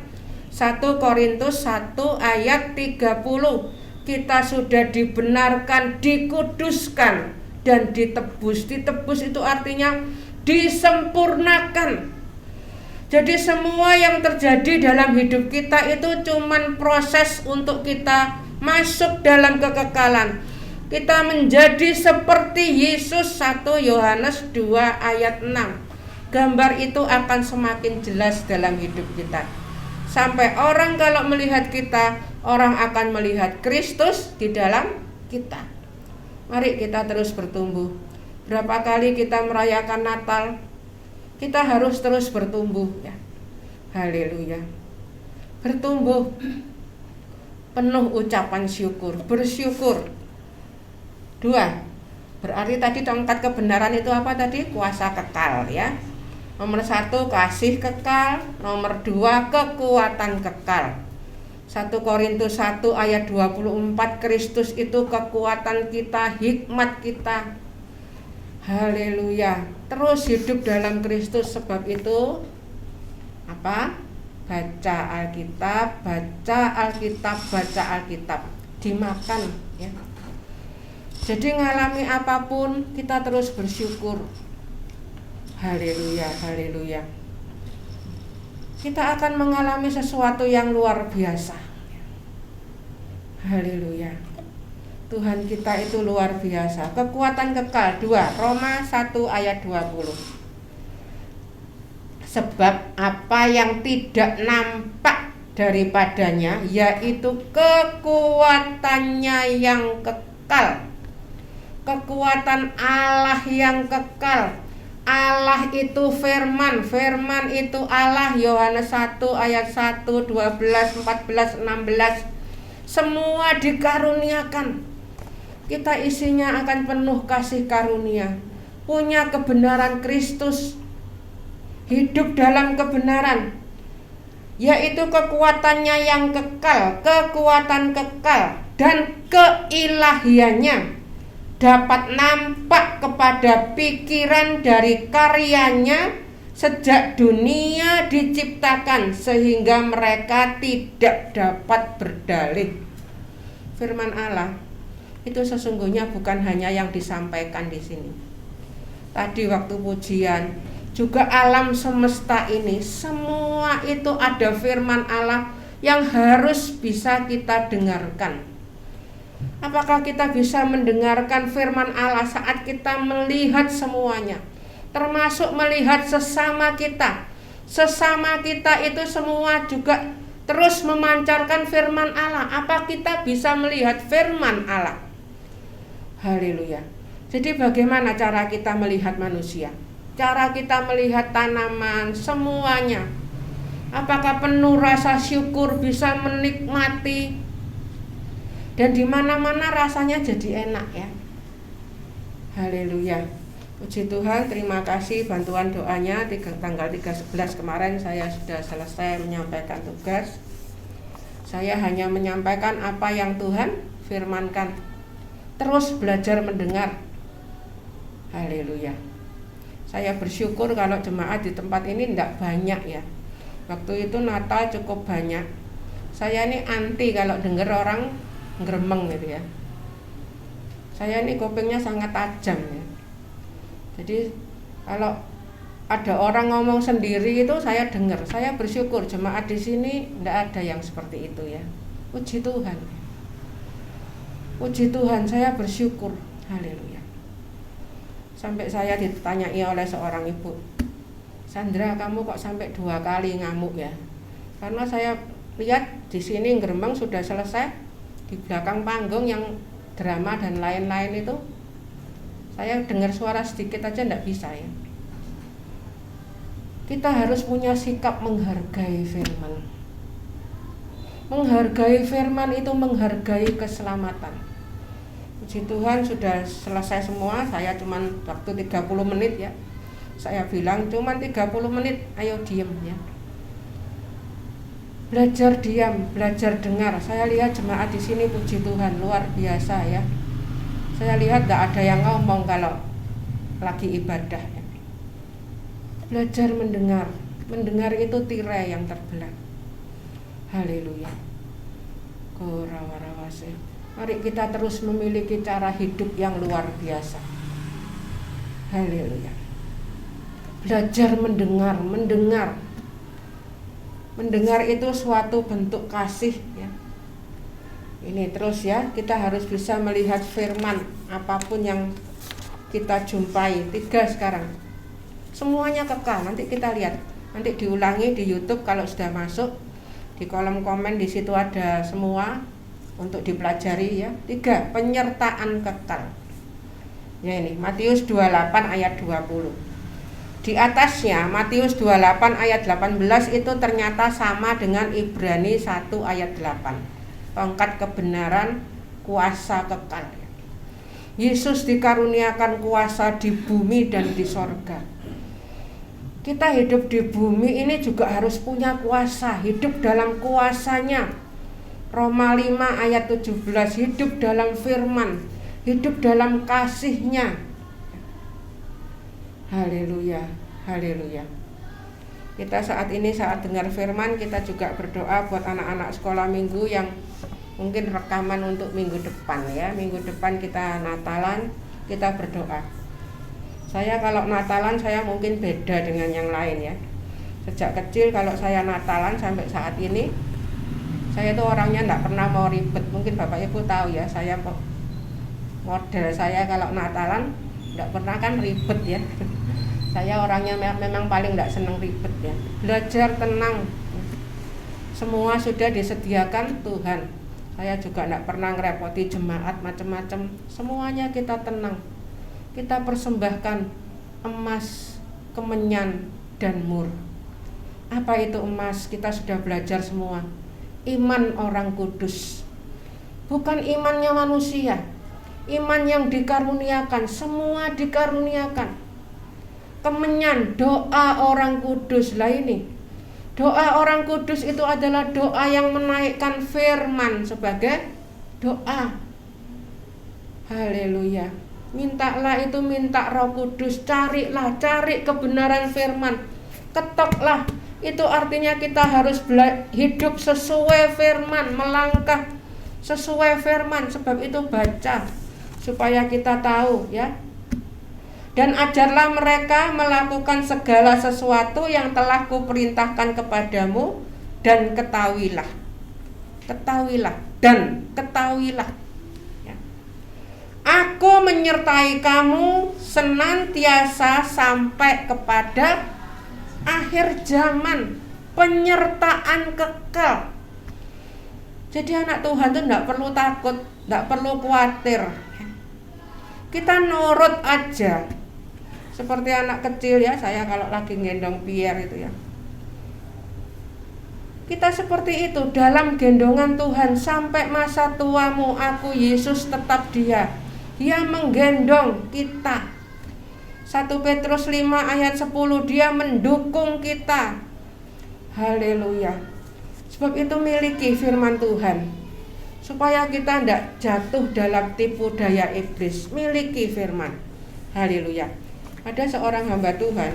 1 Korintus 1 ayat 30. Kita sudah dibenarkan, dikuduskan, dan ditebus. Ditebus itu artinya disempurnakan. Jadi semua yang terjadi dalam hidup kita itu cuman proses untuk kita masuk dalam kekekalan. Kita menjadi seperti Yesus. 1 Yohanes 2 ayat 6. Gambar itu akan semakin jelas dalam hidup kita. Sampai orang kalau melihat kita, orang akan melihat Kristus di dalam kita. Mari kita terus bertumbuh. Berapa kali kita merayakan Natal, kita harus terus bertumbuh ya. Haleluya. Bertumbuh penuh ucapan syukur, bersyukur. 2. Berarti tadi tongkat kebenaran itu apa tadi? Kuasa kekal ya. Nomor 1 kasih kekal, nomor 2 kekuatan kekal. 1 Korintus 1 ayat 24, Kristus itu kekuatan kita, hikmat kita. Haleluya. Terus hidup dalam Kristus, sebab itu apa? Baca Alkitab, baca Alkitab, baca Alkitab. Dimakan ya. Jadi ngalami apapun kita terus bersyukur. Haleluya, haleluya. Kita akan mengalami sesuatu yang luar biasa. Haleluya. Tuhan kita itu luar biasa. Kekuatan kekal 2 Roma 1 ayat 20. Sebab apa yang tidak nampak daripadanya, yaitu kekuatannya yang kekal. Kekuatan Allah yang kekal. Allah itu firman, firman itu Allah. Yohanes 1 ayat 1, 12, 14, 16. Semua dikaruniakan. Kita isinya akan penuh kasih karunia. Punya kebenaran Kristus. Hidup dalam kebenaran, yaitu kekuatannya yang kekal, kekuatan kekal dan keilahiannya dapat nampak kepada pikiran dari karyanya sejak dunia diciptakan, sehingga mereka tidak dapat berdalih. Firman Allah itu sesungguhnya bukan hanya yang disampaikan di sini. Tadi waktu pujian juga alam semesta ini, semua itu ada firman Allah yang harus bisa kita dengarkan. Apakah kita bisa mendengarkan firman Allah saat kita melihat semuanya, termasuk melihat sesama kita? Sesama kita itu semua juga terus memancarkan firman Allah. Apa kita bisa melihat firman Allah? Haleluya. Jadi bagaimana cara kita melihat manusia? Cara kita melihat tanaman, semuanya. Apakah penuh rasa syukur, bisa menikmati, dan di mana-mana rasanya jadi enak ya. Haleluya. Puji Tuhan, terima kasih bantuan doanya. Tanggal 13 kemarin saya sudah selesai menyampaikan tugas. Saya hanya menyampaikan apa yang Tuhan firmankan. Terus belajar mendengar. Haleluya. Saya bersyukur kalau jemaat di tempat ini tidak banyak ya. Waktu itu Natal cukup banyak. Saya ini anti kalau dengar orang ngeremeng gitu ya. Saya ini kupingnya sangat tajam ya. Jadi kalau ada orang ngomong sendiri itu saya dengar. Saya bersyukur jemaat di sini tidak ada yang seperti itu ya. Puji Tuhan. Puji Tuhan, saya bersyukur. Haleluya. Sampai saya ditanyai oleh seorang ibu, Sandra, kamu kok sampai 2 kali ngamuk ya? Karena saya lihat di sini gerembang sudah selesai, di belakang panggung yang drama dan lain-lain itu, saya dengar suara sedikit aja enggak bisa ya. Kita harus punya sikap menghargai firman. Menghargai firman itu menghargai keselamatan. Puji Tuhan sudah selesai semua, saya cuman waktu 30 menit ya. Saya bilang cuman 30 menit, ayo diem ya. Belajar diam, belajar dengar. Saya lihat jemaat di sini puji Tuhan luar biasa ya. Saya lihat gak ada yang ngomong kalau lagi ibadah ya. Belajar mendengar. Mendengar itu tirai yang terbelah. Haleluya. Korawarawase. Mari kita terus memiliki cara hidup yang luar biasa. Haleluya. Belajar mendengar. Mendengar itu suatu bentuk kasih ya. Ini terus ya, kita harus bisa melihat firman apapun yang kita jumpai. 3 sekarang. Semuanya kekal, nanti kita lihat. Nanti diulangi di YouTube kalau sudah masuk. Di kolom komen di situ ada semua untuk dipelajari ya. 3, penyertaan kekal. Ya ini, Matius 28 ayat 20. Di atasnya Matius 28 ayat 18 itu ternyata sama dengan Ibrani 1 ayat 8. Tongkat kebenaran, kuasa kekal. Yesus dikaruniakan kuasa di bumi dan di sorga. Kita hidup di bumi ini juga harus punya kuasa, hidup dalam kuasanya. Roma 5 ayat 17, hidup dalam firman, hidup dalam kasihnya. Haleluya, haleluya. Kita saat ini saat dengar firman, kita juga berdoa buat anak-anak sekolah minggu yang mungkin rekaman untuk minggu depan ya. Minggu depan kita Natalan, kita berdoa. Saya kalau Natalan saya mungkin beda dengan yang lain ya. Sejak kecil kalau saya Natalan sampai saat ini, saya tuh orangnya enggak pernah mau ribet. Mungkin Bapak Ibu tahu ya, saya model saya kalau Natalan enggak pernah kan ribet ya. Saya orangnya memang paling enggak senang ribet ya. Belajar tenang. Semua sudah disediakan Tuhan. Saya juga enggak pernah ngerepoti jemaat macam-macam. Semuanya kita tenang. Kita persembahkan emas, kemenyan, dan mur. Apa itu emas? Kita sudah belajar semua. Iman orang kudus. Bukan imannya manusia. Iman yang dikaruniakan. Semua dikaruniakan. Kemenyan, doa orang kudus. Lah ini, doa orang kudus itu adalah doa yang menaikkan firman sebagai doa. Haleluya. Mintalah itu minta Roh Kudus, carilah, cari kebenaran firman. Ketoklah. Itu artinya kita harus hidup sesuai firman, melangkah sesuai firman. Sebab itu baca supaya kita tahu ya. Dan ajarlah mereka melakukan segala sesuatu yang telah kuperintahkan kepadamu, dan ketahuilah. Ketahuilah dan ketahuilah ya. Aku menyertai kamu senantiasa sampai kepada akhir zaman. Penyertaan kekal. Jadi anak Tuhan itu tidak perlu takut, tidak perlu khawatir. Kita nurut aja. Seperti anak kecil ya, saya kalau lagi gendong Pierre itu ya. Kita seperti itu dalam gendongan Tuhan sampai masa tuamu. Aku Yesus tetap dia. Dia menggendong kita. 1 Petrus 5 ayat 10, dia mendukung kita. Haleluya. Sebab itu miliki firman Tuhan, supaya kita tidak jatuh dalam tipu daya iblis. Miliki firman. Haleluya. Ada seorang hamba Tuhan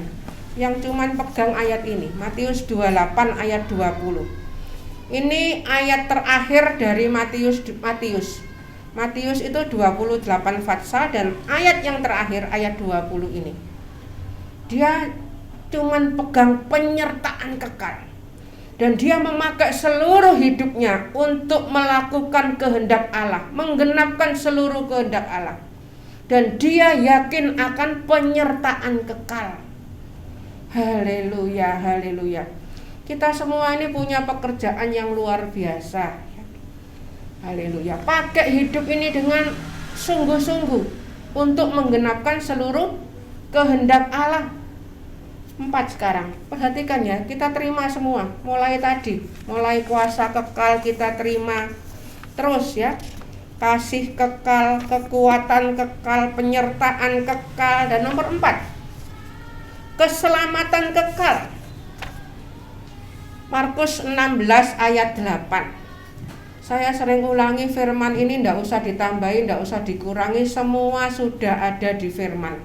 yang cuman pegang ayat ini, Matius 28 ayat 20. Ini ayat terakhir dari Matius itu 28 fatsal, dan ayat yang terakhir ayat 20 ini. Dia cuman pegang penyertaan kekal. Dan dia memakai seluruh hidupnya untuk melakukan kehendak Allah, menggenapkan seluruh kehendak Allah. Dan dia yakin akan penyertaan kekal. Haleluya, haleluya. Kita semua ini punya pekerjaan yang luar biasa. Haleluya. Pakai hidup ini dengan sungguh-sungguh untuk menggenapkan seluruh kehendak Allah. 4 sekarang. Perhatikan ya, kita terima semua. Mulai tadi, mulai kuasa kekal kita terima. Terus ya, kasih kekal, kekuatan kekal, penyertaan kekal, dan nomor 4, keselamatan kekal. Markus 16 ayat 8. Saya sering ulangi firman ini, tidak usah ditambahin, tidak usah dikurangi, semua sudah ada di firman.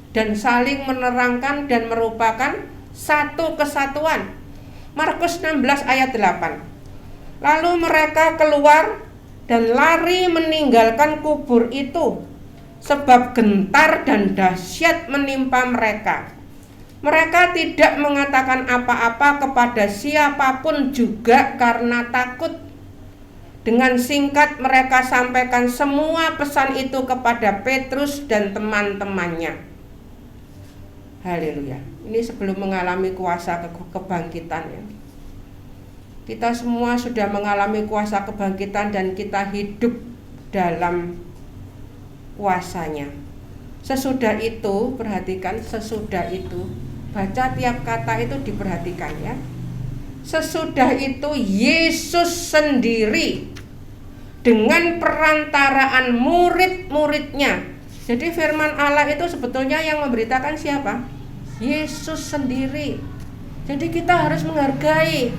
Dan saling menerangkan dan merupakan satu kesatuan. Markus 16 ayat 8. Lalu mereka keluar dan lari meninggalkan kubur itu, sebab gentar dan dahsyat menimpa mereka. Mereka tidak mengatakan apa-apa kepada siapapun juga karena takut. Dengan singkat mereka sampaikan semua pesan itu kepada Petrus dan teman-temannya. Haleluya. Ini sebelum mengalami kuasa kebangkitan ya. Kita semua sudah mengalami kuasa kebangkitan dan kita hidup dalam kuasanya. Sesudah itu, perhatikan, sesudah itu, baca tiap kata itu diperhatikan ya. Sesudah itu Yesus sendiri dengan perantaraan murid-muridnya. Jadi firman Allah itu sebetulnya yang memberitakan siapa? Yesus sendiri. Jadi kita harus menghargai.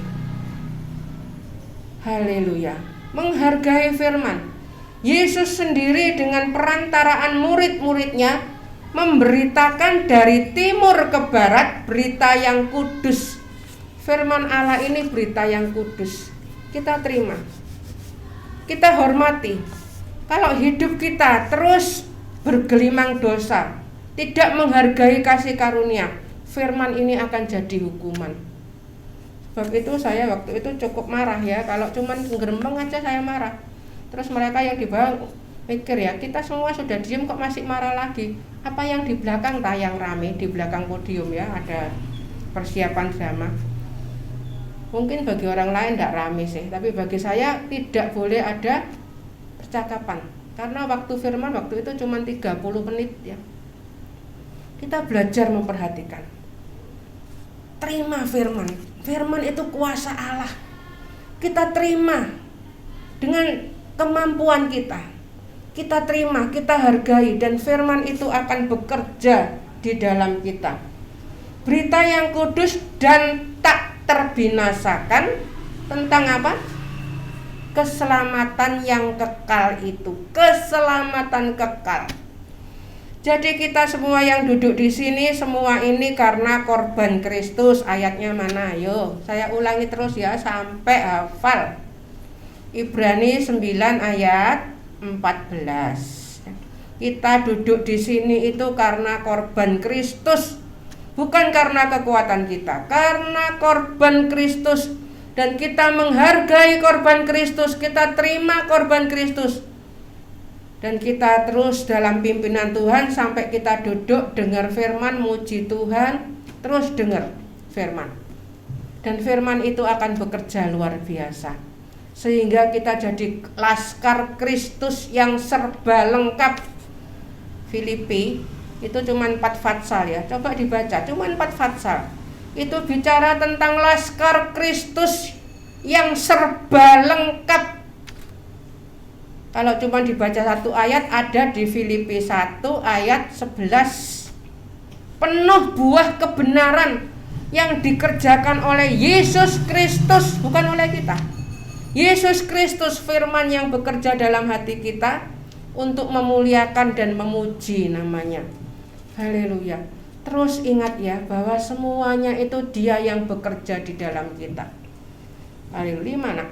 Haleluya. Menghargai firman. Yesus sendiri dengan perantaraan murid-muridnya memberitakan dari timur ke barat berita yang kudus. Firman Allah ini berita yang kudus. Kita terima. Kita hormati. Kalau hidup kita terus bergelimang dosa, tidak menghargai kasih karunia, firman ini akan jadi hukuman. Sebab itu saya waktu itu cukup marah ya. Kalau cuman gerembeng aja saya marah. Terus mereka yang di bawah mikir ya, kita semua sudah diem kok masih marah lagi. Apa yang di belakang tayang rame, di belakang podium ya, ada persiapan drama. Mungkin bagi orang lain tidak rame sih, tapi bagi saya tidak boleh ada percakapan. Karena waktu firman waktu itu cuma 30 menit ya. Kita belajar memperhatikan. Terima firman. Firman itu kuasa Allah. Kita terima dengan kemampuan kita. Kita terima, kita hargai, dan firman itu akan bekerja di dalam kita. Berita yang kudus dan tak terbinasakan tentang apa? Keselamatan yang kekal itu. Keselamatan kekal. Jadi kita semua yang duduk di sini, semua ini karena korban Kristus. Ayatnya mana? Ayo, saya ulangi terus ya sampai hafal. Ibrani 9 ayat 14. Kita duduk di sini itu karena korban Kristus. Bukan karena kekuatan kita, karena korban Kristus. Dan kita menghargai korban Kristus, kita terima korban Kristus. Dan kita terus dalam pimpinan Tuhan sampai kita duduk dengar firman, muji Tuhan, terus dengar firman. Dan firman itu akan bekerja luar biasa. Sehingga kita jadi laskar Kristus yang serba lengkap. Filipi itu cuma 4 fatsal ya. Coba dibaca, cuma 4 fatsal. Itu bicara tentang laskar Kristus yang serba lengkap. Kalau cuma dibaca 1 ayat, ada di Filipi 1 ayat 11. Penuh buah kebenaran yang dikerjakan oleh Yesus Kristus, bukan oleh kita. Yesus Kristus, firman yang bekerja dalam hati kita untuk memuliakan dan memuji namanya. Haleluya. Terus ingat ya bahwa semuanya itu Dia yang bekerja di dalam kita. Haleluya. Mana?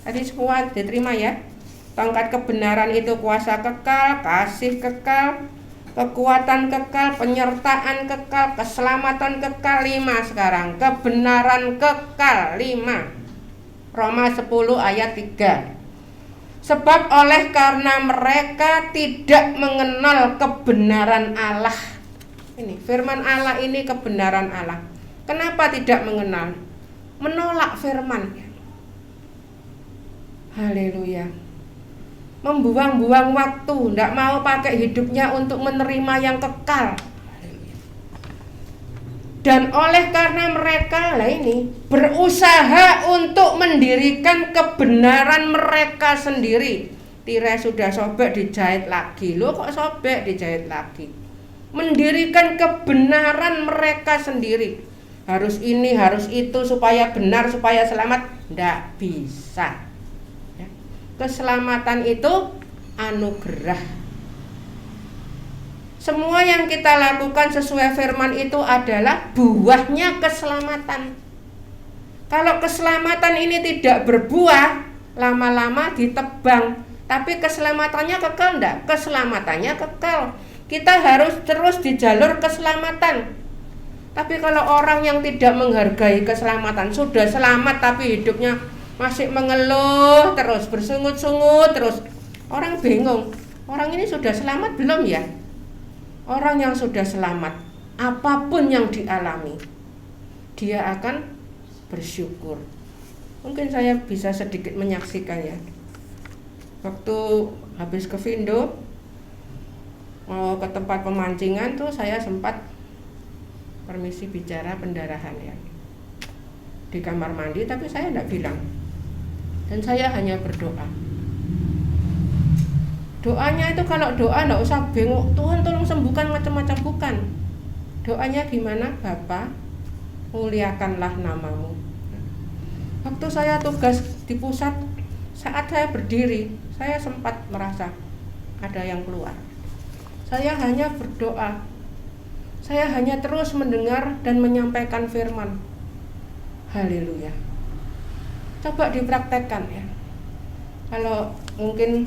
Tadi semua diterima ya. Tongkat kebenaran itu kuasa kekal, kasih kekal, kekuatan kekal, penyertaan kekal, keselamatan kekal. 5 sekarang. Kebenaran kekal 5. Roma 10 ayat 3. Sebab oleh karena mereka tidak mengenal kebenaran Allah. Ini firman Allah ini kebenaran Allah. Kenapa tidak mengenal? Menolak firman. Haleluya. membuang-buang waktu, tidak mau pakai hidupnya untuk menerima yang kekal. Dan oleh karena mereka lah ini berusaha untuk mendirikan kebenaran mereka sendiri. Tirai sudah sobek dijahit lagi. Loh kok sobek dijahit lagi? Mendirikan kebenaran mereka sendiri. Harus ini, harus itu supaya benar, supaya selamat. Tidak bisa. Ya. Keselamatan itu anugerah. Semua yang kita lakukan sesuai firman itu adalah buahnya keselamatan. Kalau keselamatan ini tidak berbuah, lama-lama ditebang. Tapi keselamatannya kekal enggak? Keselamatannya kekal. Kita harus terus di jalur keselamatan. Tapi kalau orang yang tidak menghargai keselamatan, sudah selamat tapi hidupnya masih mengeluh terus, bersungut-sungut terus, orang bingung. Orang ini sudah selamat belum ya? Orang yang sudah selamat, apapun yang dialami, dia akan bersyukur. Mungkin saya bisa sedikit menyaksikan ya. Waktu habis ke Vindo, mau ke tempat pemancingan tuh saya sempat permisi bicara pendarahan ya di kamar mandi, tapi saya tidak bilang. Dan saya hanya berdoa. Doanya itu kalau doa enggak usah bengok, Tuhan tolong sembuhkan macam-macam, bukan. Doanya gimana? Bapa, muliakanlah namamu. Waktu saya tugas di pusat, saat saya berdiri, saya sempat merasa ada yang keluar. Saya hanya berdoa. Saya hanya terus mendengar dan menyampaikan firman. Haleluya. Coba dipraktekkan ya. Kalau mungkin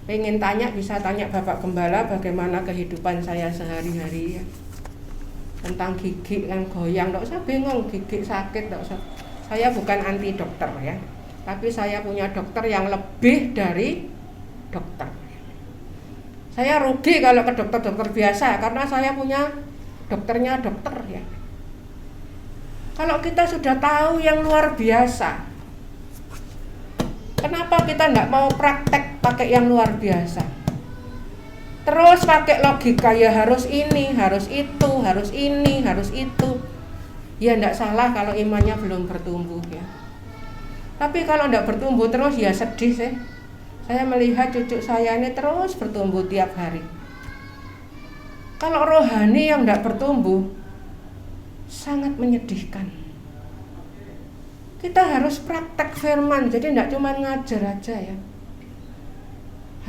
pengen tanya, bisa tanya Bapak Gembala bagaimana kehidupan saya sehari-hari ya. Tentang gigi yang goyang, enggak usah bingung, gigi sakit enggak usah. Saya bukan anti dokter ya. Tapi saya punya dokter yang lebih dari dokter. Saya rugi kalau ke dokter-dokter biasa karena saya punya dokternya dokter ya. Kalau kita sudah tahu yang luar biasa, kenapa kita tidak mau praktek pakai yang luar biasa? Terus pakai logika ya harus ini, harus itu, harus ini, harus itu. Ya tidak salah kalau imannya belum bertumbuh ya. Tapi kalau tidak bertumbuh terus ya sedih sih. Saya melihat cucu saya ini terus bertumbuh tiap hari. Kalau rohani yang tidak bertumbuh sangat menyedihkan. Kita harus praktek firman, jadi tidak cuma ngajar aja ya.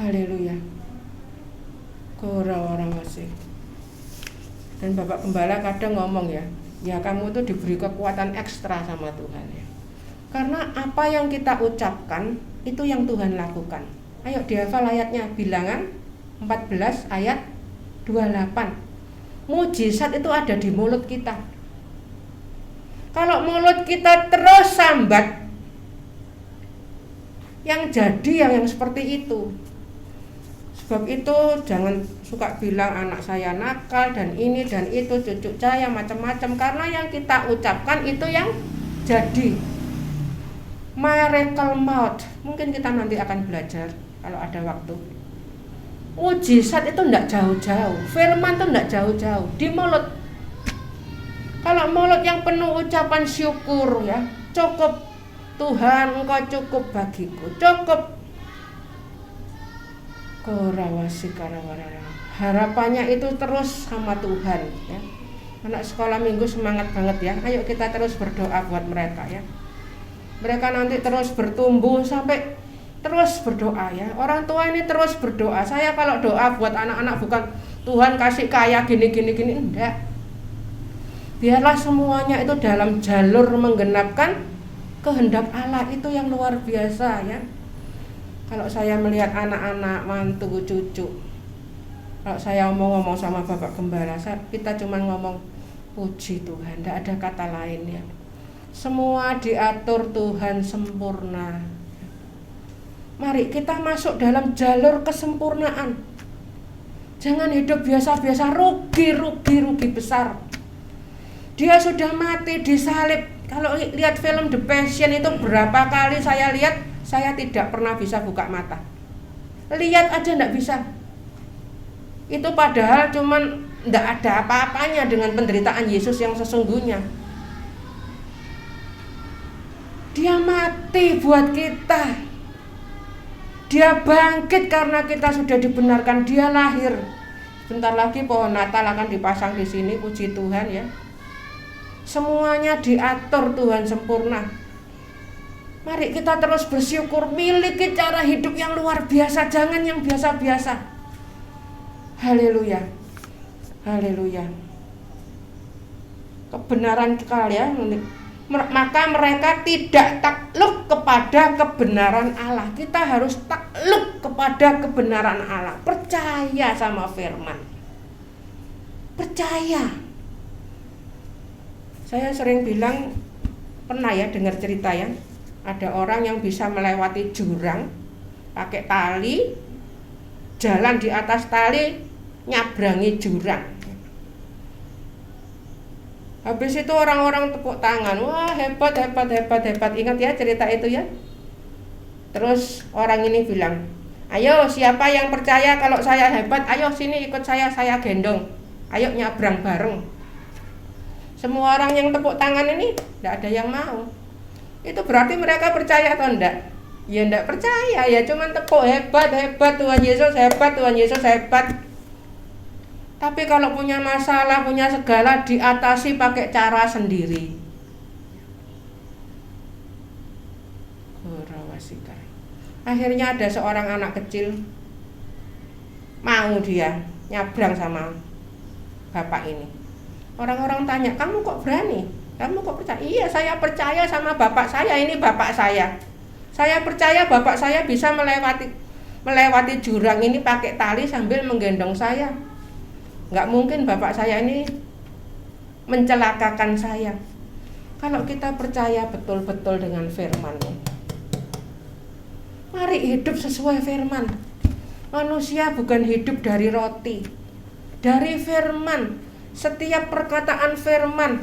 Haleluya. Orang masih. Dan Bapak Gembala kadang ngomong ya, ya kamu tuh diberi kekuatan ekstra sama Tuhan ya. Karena apa yang kita ucapkan itu yang Tuhan lakukan. Ayo dihafal ayatnya, Bilangan 14 ayat 28. Mujizat itu ada di mulut kita. Kalau mulut kita terus sambat, yang jadi yang seperti itu. Sebab itu jangan suka bilang anak saya nakal dan ini dan itu, cucu saya macam-macam, karena yang kita ucapkan itu yang jadi. Miracle mouth, mungkin kita nanti akan belajar kalau ada waktu. Mujizat itu tidak jauh-jauh, firman itu tidak jauh-jauh, di mulut. Kalau mulut yang penuh ucapan syukur ya, cukup Tuhan, Engkau cukup bagiku, cukup. Harapannya itu terus sama Tuhan ya. Anak sekolah minggu semangat banget ya. Ayo kita terus berdoa buat mereka ya. Mereka nanti terus bertumbuh sampai terus berdoa ya. Orang tua ini terus berdoa. Saya kalau doa buat anak-anak bukan Tuhan kasih kaya gini enggak. Biarlah semuanya itu dalam jalur menggenapkan kehendak Allah, itu yang luar biasa ya. Kalau saya melihat anak-anak, mantu, cucu, kalau saya ngomong sama Bapak Gembala, kita cuma ngomong puji Tuhan, tidak ada kata lain ya. Semua diatur Tuhan sempurna. Mari kita masuk dalam jalur kesempurnaan. Jangan hidup biasa-biasa, rugi besar. Dia sudah mati disalib. Kalau lihat film The Passion itu berapa kali saya lihat saya tidak pernah bisa buka mata. Lihat aja enggak bisa. Itu padahal cuman enggak ada apa-apanya dengan penderitaan Yesus yang sesungguhnya. Dia mati buat kita. Dia bangkit karena kita sudah dibenarkan. Dia lahir. Bentar lagi pohon Natal akan dipasang di sini, puji Tuhan ya. Semuanya diatur Tuhan sempurna. Mari kita terus bersyukur, miliki cara hidup yang luar biasa, jangan yang biasa-biasa. Haleluya. Haleluya. Kebenaran kalian, maka mereka tidak takluk kepada kebenaran Allah. Kita harus takluk kepada kebenaran Allah. Percaya sama firman. Percaya. Saya sering bilang, pernah ya dengar cerita ya, ada orang yang bisa melewati jurang pakai tali, jalan di atas tali, nyabrangi jurang. Habis itu orang-orang tepuk tangan, wah hebat, hebat, hebat, hebat. Ingat ya cerita itu ya. Terus orang ini bilang, ayo siapa yang percaya kalau saya hebat, ayo sini ikut saya gendong. Ayo nyabrang bareng. Semua orang yang tepuk tangan ini tidak ada yang mau. Itu berarti mereka percaya atau enggak? Ya enggak percaya, ya cuman tepuk, hebat, hebat, Tuhan Yesus hebat, Tuhan Yesus hebat. Tapi kalau punya masalah, punya segala, diatasi pakai cara sendiri. Akhirnya ada seorang anak kecil, mau dia nyabrang sama bapak ini. Orang-orang tanya, kamu kok berani? Kamu kok percaya? Iya, saya percaya sama bapak saya, ini bapak saya. Saya percaya bapak saya bisa melewati jurang ini pakai tali sambil menggendong saya. Nggak mungkin bapak saya ini mencelakakan saya. Kalau kita percaya betul-betul dengan firman-Nya, mari hidup sesuai firman. Manusia bukan hidup dari roti, dari firman. Setiap perkataan firman.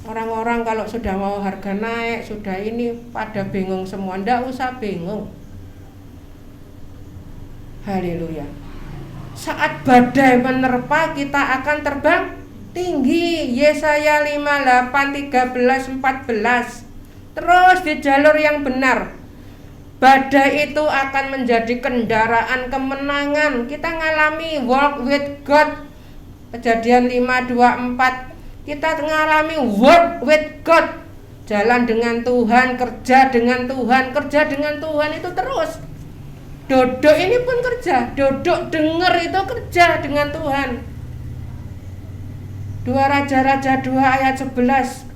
Orang-orang kalau sudah mau harga naik, sudah ini pada bingung semua. Nggak usah bingung. Haleluya. Saat badai menerpa, kita akan terbang tinggi. Yesaya 58, 13, 14. Terus di jalur yang benar. Badai itu akan menjadi kendaraan kemenangan. Kita ngalami walk with God. Kejadian 5, 2, 4. Kita ngalami walk with God. Jalan dengan Tuhan, kerja dengan Tuhan. Kerja dengan Tuhan itu terus. Dodok ini pun kerja, dodok denger itu kerja dengan Tuhan. 2 Raja-Raja 2 ayat 11.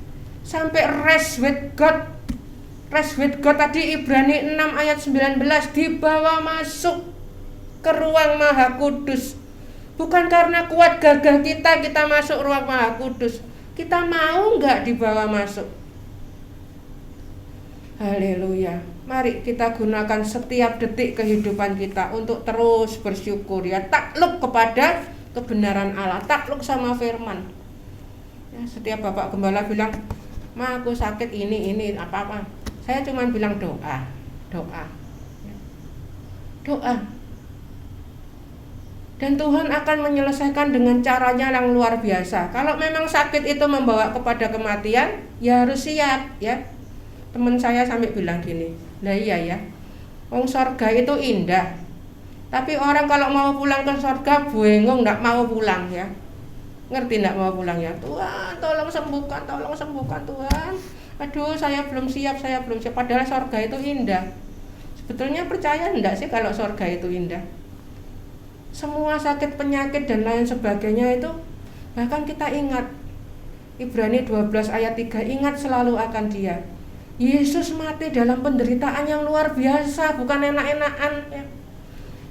Sampai rest with God. Rest with God tadi Ibrani 6 ayat 19, dibawa masuk ke ruang Maha Kudus. Bukan karena kuat gagah kita masuk ruang Maha Kudus. Kita mau enggak dibawa masuk? Haleluya. Mari kita gunakan setiap detik kehidupan kita untuk terus bersyukur ya, takluk kepada kebenaran Allah, takluk sama firman. Ya, setiap Bapak Gembala bilang, "Ma, aku sakit ini apa-apa." Saya cuma bilang doa. Ya. Doa. Dan Tuhan akan menyelesaikan dengan caranya yang luar biasa. Kalau memang sakit itu membawa kepada kematian, ya harus siap ya. Teman saya sampai bilang gini, lah iya ya, wong sorga itu indah, tapi orang kalau mau pulang ke sorga bingung, nggak mau pulang ya. Ngerti nggak mau pulang ya? Tuhan tolong sembuhkan Tuhan. Aduh saya belum siap. Padahal sorga itu indah. Sebetulnya percaya enggak sih kalau sorga itu indah? Semua sakit penyakit dan lain sebagainya itu, bahkan kita ingat Ibrani 12 ayat 3, ingat selalu akan Dia. Yesus mati dalam penderitaan yang luar biasa, bukan enak-enakan ya.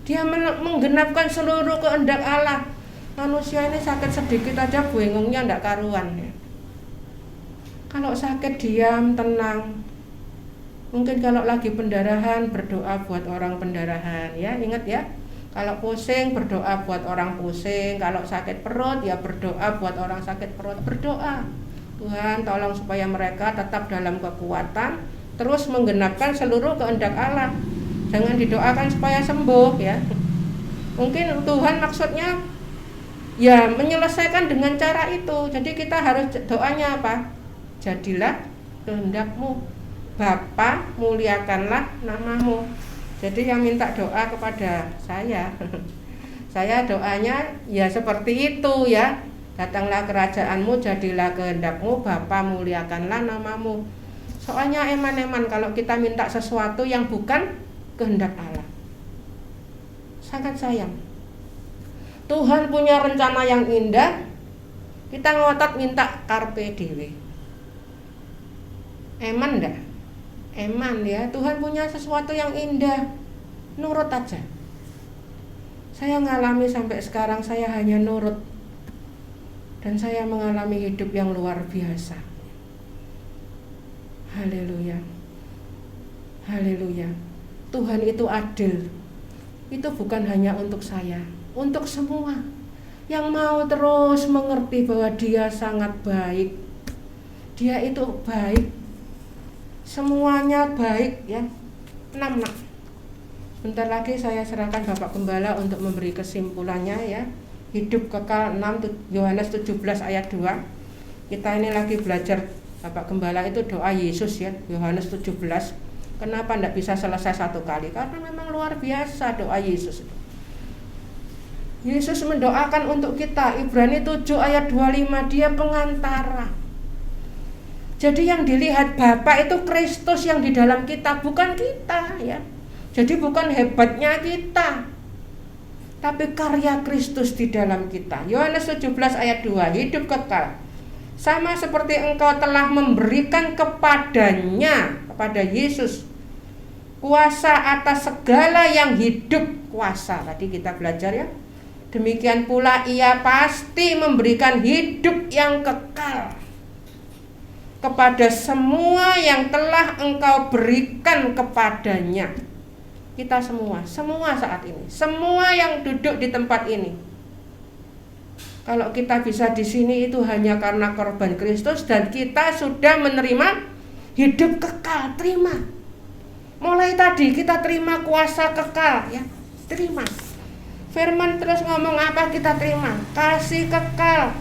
Dia menggenapkan seluruh kehendak Allah. Manusia ini sakit sedikit aja bengongnya ndak karuan ya. Kalau sakit diam, tenang. Mungkin kalau lagi pendarahan, berdoa buat orang pendarahan ya, ingat ya. Kalau pusing, berdoa buat orang pusing. Kalau sakit perut, ya berdoa buat orang sakit perut. Berdoa, Tuhan tolong supaya mereka tetap dalam kekuatan, terus menggenapkan seluruh kehendak Allah. Jangan didoakan supaya sembuh ya. Mungkin Tuhan maksudnya ya menyelesaikan dengan cara itu. Jadi kita harus doanya apa? Jadilah kehendak-Mu, Bapa, muliakanlah nama-Mu. Jadi yang minta doa kepada saya saya doanya ya seperti itu ya. Datanglah kerajaan-Mu, jadilah kehendak-Mu, Bapa, muliakanlah nama-Mu. Soalnya eman-eman kalau kita minta sesuatu yang bukan kehendak Allah. Sangat sayang. Tuhan punya rencana yang indah, kita ngotot minta karpe dewe. Eman enggak? Eman ya, Tuhan punya sesuatu yang indah, nurut aja. Saya ngalami sampai sekarang, saya hanya nurut. Dan saya mengalami hidup yang luar biasa. Haleluya. Haleluya. Tuhan itu adil. Itu bukan hanya untuk saya, untuk semua yang mau terus mengerti bahwa Dia sangat baik. Dia itu baik. Semuanya baik ya. 6 nak. Bentar lagi saya serahkan Bapak Gembala untuk memberi kesimpulannya ya. Hidup kekal 6 Yohanes 17 ayat 2. Kita ini lagi belajar Bapak Gembala itu doa Yesus ya, Yohanes 17. Kenapa tidak bisa selesai satu kali? Karena memang luar biasa doa Yesus. Yesus mendoakan untuk kita. Ibrani 7 ayat 25, Dia pengantara. Jadi yang dilihat Bapa itu Kristus yang di dalam kita, bukan kita ya. Jadi bukan hebatnya kita, tapi karya Kristus di dalam kita. Yohanes 17 ayat 2, hidup kekal. Sama seperti engkau telah memberikan kepadanya, kepada Yesus, kuasa atas segala yang hidup. Kuasa, tadi kita belajar ya. Demikian pula Ia pasti memberikan hidup yang kekal kepada semua yang telah engkau berikan kepadanya. Kita semua saat ini, semua yang duduk di tempat ini. Kalau kita bisa di sini itu hanya karena korban Kristus dan kita sudah menerima hidup kekal, terima. Mulai tadi kita terima kuasa kekal ya, terima. Firman terus ngomong apa kita terima? Kasih kekal,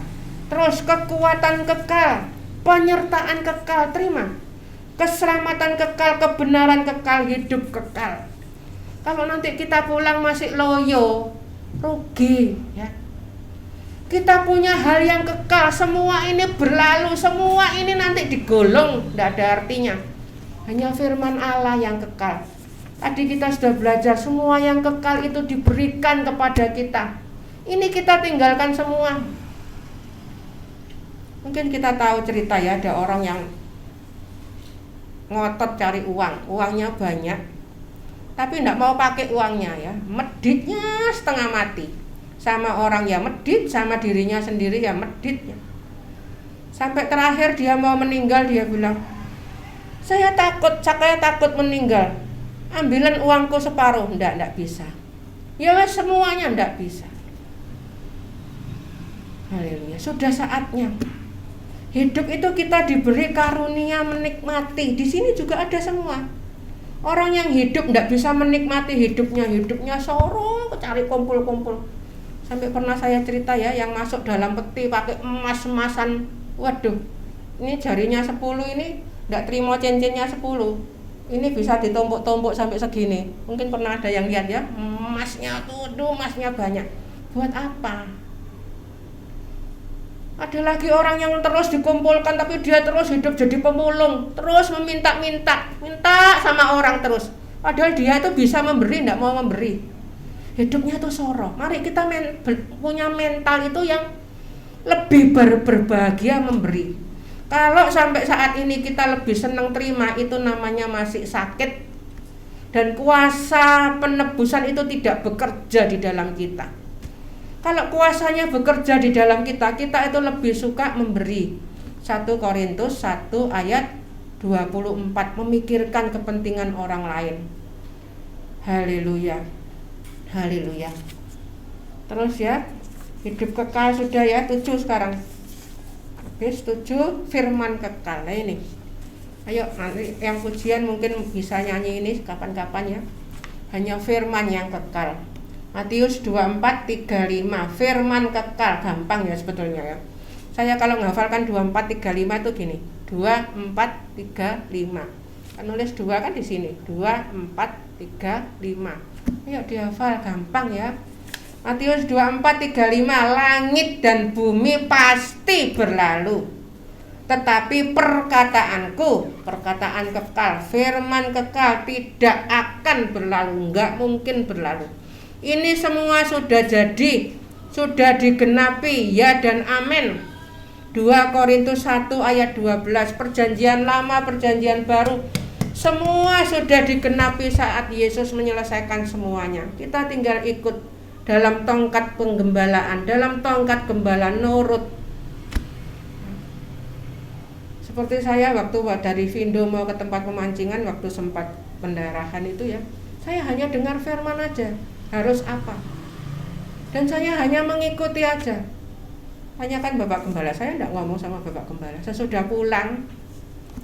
terus kekuatan kekal, penyertaan kekal, terima. Keselamatan kekal, kebenaran kekal, hidup kekal. Kalau nanti kita pulang masih loyo, rugi ya. Kita punya hal yang kekal, semua ini berlalu, semua ini nanti digolong, tidak ada artinya. Hanya firman Allah yang kekal. Tadi kita sudah belajar, semua yang kekal itu diberikan kepada kita. Ini kita tinggalkan semua. Mungkin kita tahu cerita ya, ada orang yang ngotot cari uang, uangnya banyak, tapi tidak mau pakai uangnya ya, meditnya setengah mati. Sama orang ya medit, sama dirinya sendiri ya medit ya. Sampai terakhir dia mau meninggal, dia bilang, saya takut meninggal. Ambilan uangku separuh, enggak bisa. Ya semuanya enggak bisa. Haleluya, sudah saatnya. Hidup itu kita diberi karunia menikmati. Di sini juga ada semua. Orang yang hidup enggak bisa menikmati hidupnya sorong, cari kumpul-kumpul. Sampai pernah saya cerita ya, yang masuk dalam peti pakai emas-emasan. Waduh, ini jarinya 10 ini enggak terima cincinnya 10. Ini bisa ditumpuk-tumpuk sampai segini. Mungkin pernah ada yang lihat ya, emasnya tuh, emasnya banyak. Buat apa? Ada lagi orang yang terus dikumpulkan tapi dia terus hidup jadi pemulung, terus minta sama orang terus. Padahal dia itu bisa memberi, enggak mau memberi. Hidupnya tuh soroh. Mari kita punya mental itu yang lebih berbahagia memberi. Kalau sampai saat ini kita lebih senang terima, itu namanya masih sakit. Dan kuasa penebusan itu tidak bekerja di dalam kita. Kalau kuasanya bekerja di dalam kita, kita itu lebih suka memberi. 1 Korintus 1 ayat 24, memikirkan kepentingan orang lain. Haleluya. Haleluya. Terus ya, hidup kekal sudah ya, 7 sekarang. Habis 7 firman kekal. Nah ini. Ayo nanti yang pujian mungkin bisa nyanyi ini kapan-kapan ya. Hanya firman yang kekal. Matius 24:35, firman kekal, gampang ya sebetulnya ya. Saya kalau menghafalkan 24:35 itu gini, 24:35. Kan nulis 2 kan di sini, 24:35. Ayo dihafal, gampang ya. Matius 24:35, langit dan bumi pasti berlalu, tetapi perkataanku, perkataan kekal, firman kekal tidak akan berlalu, enggak mungkin berlalu. Ini semua sudah jadi, sudah digenapi, ya dan amin. 2 Korintus 1 ayat 12, perjanjian lama, perjanjian baru, semua sudah digenapi saat Yesus menyelesaikan semuanya. Kita tinggal ikut dalam tongkat penggembalaan, dalam tongkat gembala, nurut. Seperti saya waktu dari Vindo mau ke tempat pemancingan, waktu sempat pendarahan itu ya, saya hanya dengar firman aja, harus apa, dan saya hanya mengikuti aja. Hanya kan Bapak Gembala, saya tidak ngomong sama Bapak Gembala. Sesudah pulang,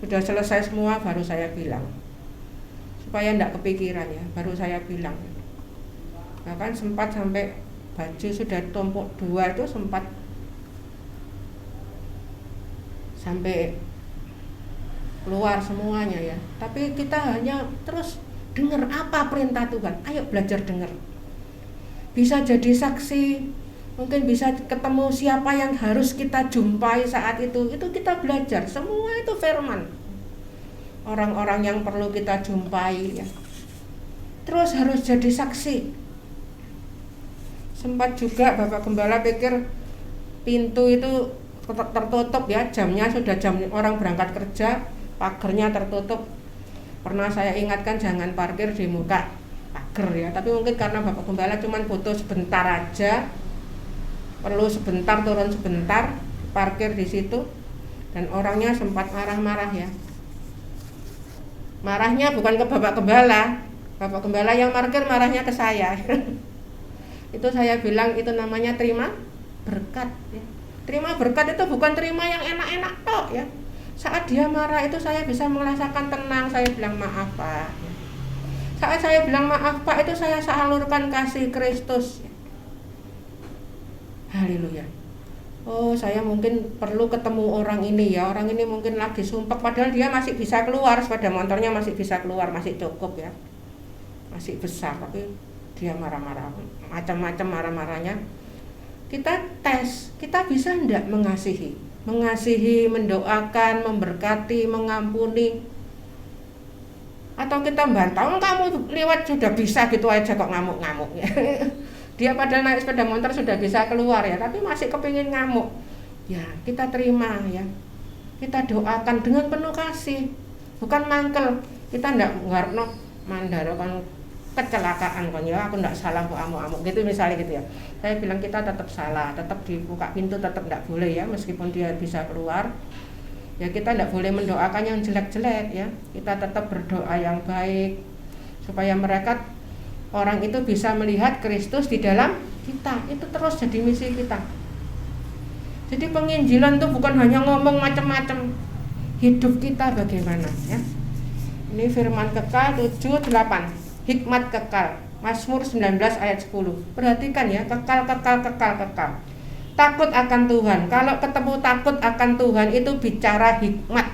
sudah selesai semua, baru saya bilang, supaya tidak kepikiran ya, baru saya bilang. Bahkan sempat sampai baju sudah tumpuk 2 itu sempat sampai keluar semuanya ya. Tapi kita hanya terus dengar apa perintah Tuhan. Ayo belajar dengar. Bisa jadi saksi, mungkin bisa ketemu siapa yang harus kita jumpai saat itu kita belajar. Semua itu firman. Orang-orang yang perlu kita jumpai ya. Terus harus jadi saksi. Sempat juga Bapak Gembala pikir pintu itu tertutup ya, jamnya sudah jam orang berangkat kerja, pagernya tertutup. Pernah saya ingatkan jangan parkir di muka pagar ya, tapi mungkin karena Bapak Gembala cuma butuh sebentar aja, perlu sebentar turun sebentar, parkir di situ, dan orangnya sempat marah-marah ya. Marahnya bukan ke Bapak Gembala, Bapak Gembala yang parkir, marahnya ke saya. Itu saya bilang itu namanya terima berkat ya. Terima berkat itu bukan terima yang enak-enak tok ya. Saat dia marah itu saya bisa merasakan tenang, saya bilang maaf Pak. Saat saya bilang maaf Pak itu saya salurkan kasih Kristus. Haleluya. Oh saya mungkin perlu ketemu orang ini ya, orang ini mungkin lagi sumpek, padahal dia masih bisa keluar, sepeda motornya masih bisa keluar, masih cukup ya, masih besar, tapi dia marah-marah, macam-macam marah-marahnya. Kita tes, kita bisa enggak mengasihi, mendoakan, memberkati, mengampuni, atau kita bantah, kamu lewat sudah bisa gitu aja kok ngamuk-ngamuk ya. Dia padahal naik sepeda motor sudah bisa keluar ya, tapi masih kepingin ngamuk. Ya kita terima ya, kita doakan dengan penuh kasih, bukan mangkel. Kita ndak ngarepno mandaro kan kecelakaan kan ya, aku ndak salah kok amuk-amuk gitu misalnya gitu ya. Saya bilang kita tetap salah, tetap dibuka pintu tetap ndak boleh ya, meskipun dia bisa keluar. Ya kita ndak boleh mendoakan yang jelek-jelek ya. Kita tetap berdoa yang baik supaya mereka, orang itu bisa melihat Kristus di dalam kita. Itu terus jadi misi kita. Jadi penginjilan itu bukan hanya ngomong macam-macam, hidup kita bagaimana ya. Ini firman kekal 7:8. Hikmat kekal, Mazmur 19 ayat 10. Perhatikan ya, kekal. Takut akan Tuhan. Kalau ketemu takut akan Tuhan itu bicara hikmat.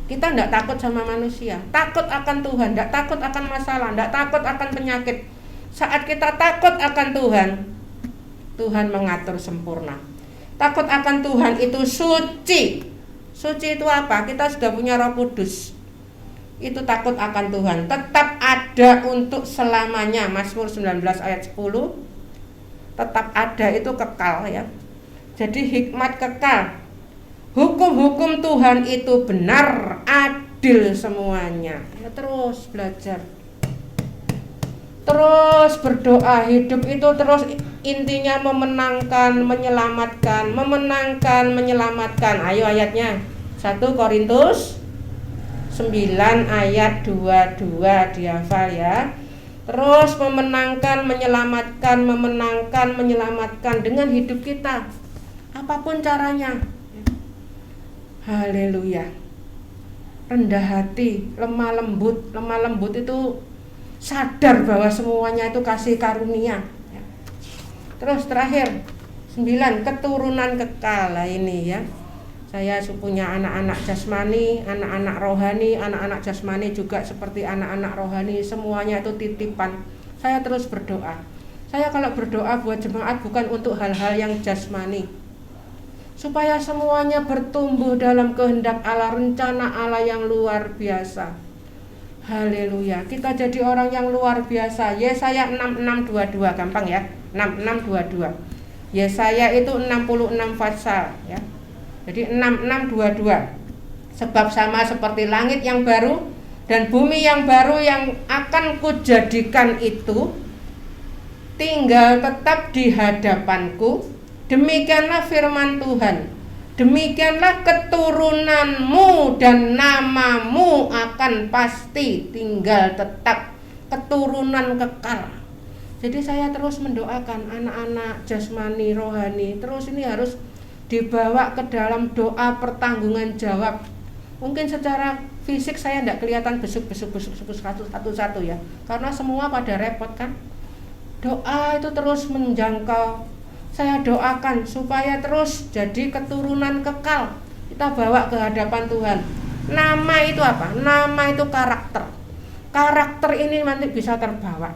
Kita tidak takut sama manusia, takut akan Tuhan, tidak takut akan masalah, tidak takut akan penyakit. Saat kita takut akan Tuhan, Tuhan mengatur sempurna. Takut akan Tuhan itu suci. Suci itu apa? Kita sudah punya Roh Kudus. Itu takut akan Tuhan, tetap ada untuk selamanya. Mazmur 19 ayat 10. Tetap ada itu kekal ya. Jadi hikmat kekal. Hukum-hukum Tuhan itu benar, adil semuanya. Ya, terus belajar, terus berdoa. Hidup itu terus intinya memenangkan, menyelamatkan. Ayo ayatnya 1 Korintus 9 ayat 22 dihafal ya. Terus memenangkan, menyelamatkan dengan hidup kita, apapun caranya. Haleluya. rendah hati, lemah lembut. Lemah lembut itu sadar bahwa semuanya itu kasih karunia. Terus terakhir 9, keturunan kekal. Nah, ini ya. Saya punya anak-anak jasmani, anak-anak rohani. Anak-anak jasmani juga seperti anak-anak rohani, semuanya itu titipan. Saya terus berdoa. Saya kalau berdoa buat jemaat bukan untuk hal-hal yang jasmani, supaya semuanya bertumbuh dalam kehendak Allah, rencana Allah yang luar biasa. Haleluya. Kita jadi orang yang luar biasa. Yesaya 66:22, gampang ya. 66:22. Yesaya itu 66 pasal ya. Jadi 66:22. Sebab sama seperti langit yang baru dan bumi yang baru yang akan kujadikan itu tinggal tetap di hadapanku. Demikianlah firman Tuhan. Demikianlah keturunanmu dan namamu akan pasti tinggal tetap, keturunan kekal. Jadi saya terus mendoakan anak-anak jasmani rohani, terus ini harus dibawa ke dalam doa pertanggungan jawab. Mungkin secara fisik saya tidak kelihatan besuk-besuk satu-satu ya, karena semua pada repot kan. Doa itu terus menjangkau. Saya doakan supaya terus jadi keturunan kekal. Kita bawa ke hadapan Tuhan. Nama itu apa? Nama itu karakter. Karakter ini nanti bisa terbawa.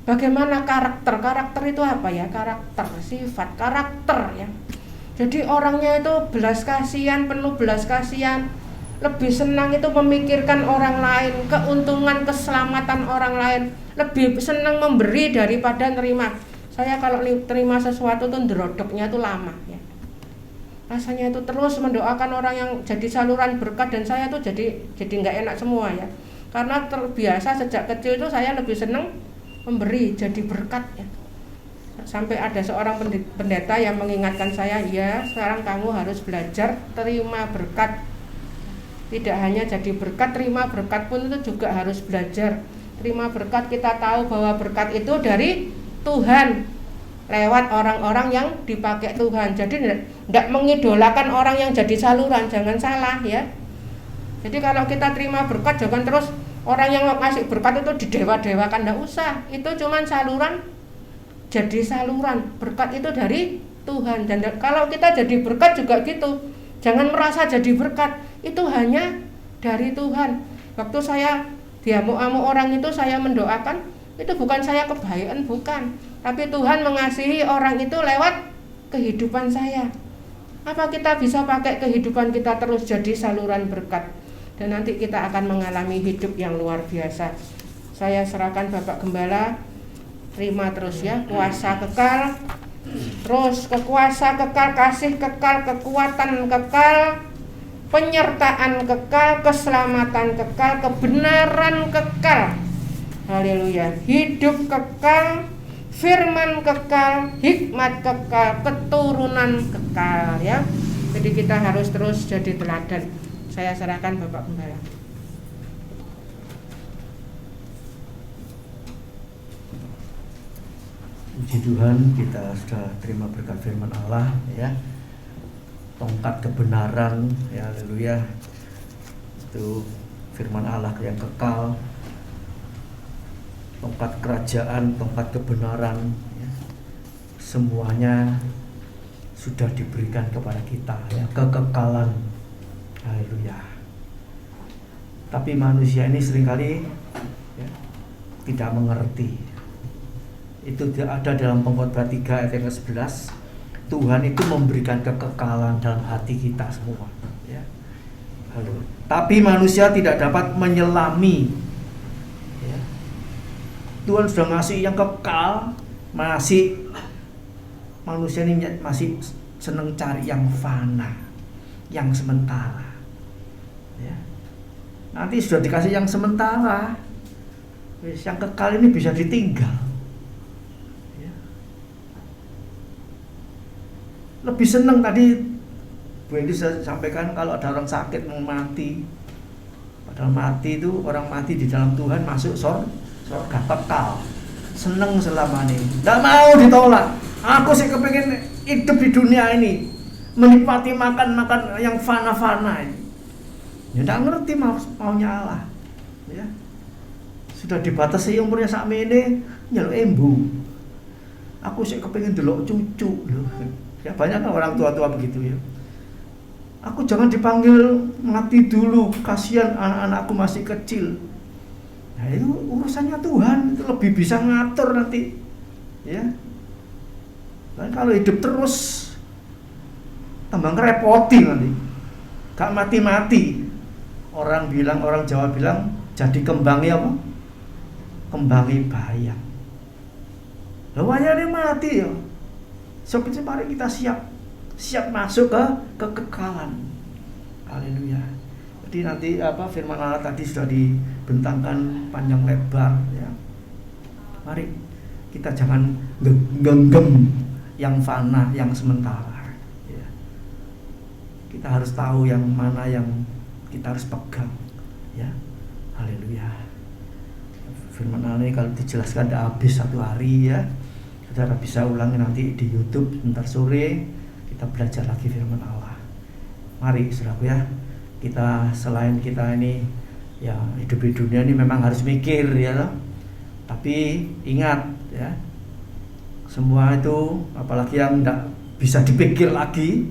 Bagaimana karakter? Karakter itu apa ya? Karakter, sifat, karakter ya. Jadi orangnya itu belas kasihan, penuh belas kasihan, lebih senang itu memikirkan orang lain, keuntungan, keselamatan orang lain, lebih senang memberi daripada nerima. Saya kalau terima sesuatu tuh ndrodoknya tuh lama ya. Rasanya itu terus mendoakan orang yang jadi saluran berkat, dan saya tuh jadi nggak enak semua ya. Karena terbiasa sejak kecil itu saya lebih senang memberi, jadi berkat ya. Sampai ada seorang pendeta yang mengingatkan saya, ya sekarang kamu harus belajar terima berkat. Tidak hanya jadi berkat, terima berkat pun itu juga harus belajar. Terima berkat, kita tahu bahwa berkat itu dari Tuhan lewat orang-orang yang dipakai Tuhan. Jadi tidak mengidolakan orang yang jadi saluran, jangan salah ya. Jadi kalau kita terima berkat, jangan terus orang yang ngasih berkat itu didewa-dewakan, tidak usah. Itu cuman saluran, jadi saluran. Berkat itu dari Tuhan. Dan kalau kita jadi berkat juga gitu, jangan merasa jadi berkat, itu hanya dari Tuhan. Waktu saya diamuk-amuk orang itu, saya mendoakan, itu bukan saya kebaikan, bukan, tapi Tuhan mengasihi orang itu lewat kehidupan saya. Apa kita bisa pakai kehidupan kita terus jadi saluran berkat, dan nanti kita akan mengalami hidup yang luar biasa. Saya serahkan Bapak Gembala, terima terus ya, kuasa kekal, terus kekuasa kekal, kasih kekal, kekuatan kekal, penyertaan kekal, keselamatan kekal, kebenaran kekal. Haleluya. Hidup kekal, firman kekal, hikmat kekal, keturunan kekal ya. Jadi kita harus terus jadi teladan. Saya serahkan Bapak Gembala. Puji Tuhan, kita sudah terima berkat firman Allah ya. Tongkat kebenaran ya, haleluya. Itu firman Allah yang kekal. Tongkat kerajaan, tongkat kebenaran ya. Semuanya sudah diberikan kepada kita ya, kekekalan. Haleluya. Tapi manusia ini seringkali ya, tidak mengerti. Itu ada dalam Pengkhotbah 3 ayat yang ke-11. Tuhan itu memberikan kekekalan dalam hati kita semua ya. Tapi manusia tidak dapat menyelami ya. Tuhan sudah ngasih yang kekal, masih manusia ini masih senang cari yang fana, yang sementara ya. Nanti sudah dikasih yang sementara, yang kekal ini bisa ditinggal. Lebih senang, tadi Bu Endi sampaikan, kalau ada orang sakit mau mati, padahal mati itu, orang mati di dalam Tuhan masuk surga kekal, senang selama ini, tidak mau ditolak. Aku sih kepingin hidup di dunia ini, menikmati makan yang fana-fana ini. Ya ndak ngerti maunya Allah. Ya. Sudah dibatasi umurnya sakmene, nyeluk embu. Aku sih kepengin delok cucu loh. Ya banyak kan orang tua-tua begitu ya. Aku jangan dipanggil mati dulu, kasihan anak-anakku masih kecil. Nah itu urusannya Tuhan, itu lebih bisa ngatur nanti. Ya. Dan kalau hidup terus tambah ngerepoti nanti. Gak mati-mati. Orang Jawa bilang jadi kembangi apa? Kembangi bayang. Lah wayane mati ya. Sok itu mari kita siap masuk ke kekekalan. Haleluya. Jadi nanti firman Allah tadi sudah dibentangkan panjang lebar ya. Mari kita jangan genggam yang fana, yang sementara ya. Kita harus tahu yang mana yang kita harus pegang ya. Haleluya. Firman Allah ini kalau dijelaskan tidak habis satu hari ya. Saudara bisa ulangi nanti di YouTube bentar sore, kita belajar lagi firman Allah. Mari saudaraku ya, kita selain kita ini ya hidup di dunia ini memang harus mikir ya, tapi ingat ya, semua itu apalagi yang tidak bisa dipikir lagi,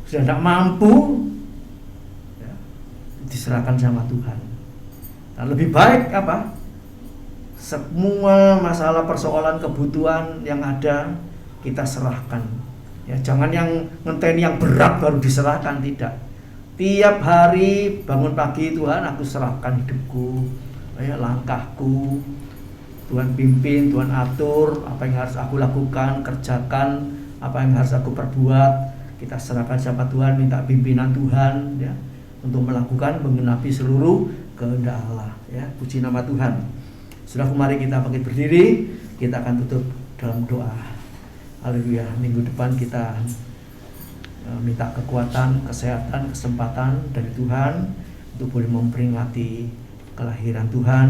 sudah tidak mampu ya, diserahkan sama Tuhan. Nah, lebih baik apa? Semua masalah persoalan kebutuhan yang ada kita serahkan. Ya, jangan yang ngenteni yang berat baru diserahkan, tidak. Tiap hari bangun pagi, Tuhan aku serahkan hidupku, ya, langkahku. Tuhan pimpin, Tuhan atur apa yang harus aku lakukan, kerjakan apa yang harus aku perbuat. Kita serahkan sama Tuhan, minta pimpinan Tuhan ya untuk melakukan menggenapi seluruh kehendak Allah ya. Puji nama Tuhan. Sudah kemari kita bangkit berdiri, kita akan tutup dalam doa. Haleluya. Minggu depan kita minta kekuatan, kesehatan, kesempatan dari Tuhan untuk boleh memperingati kelahiran Tuhan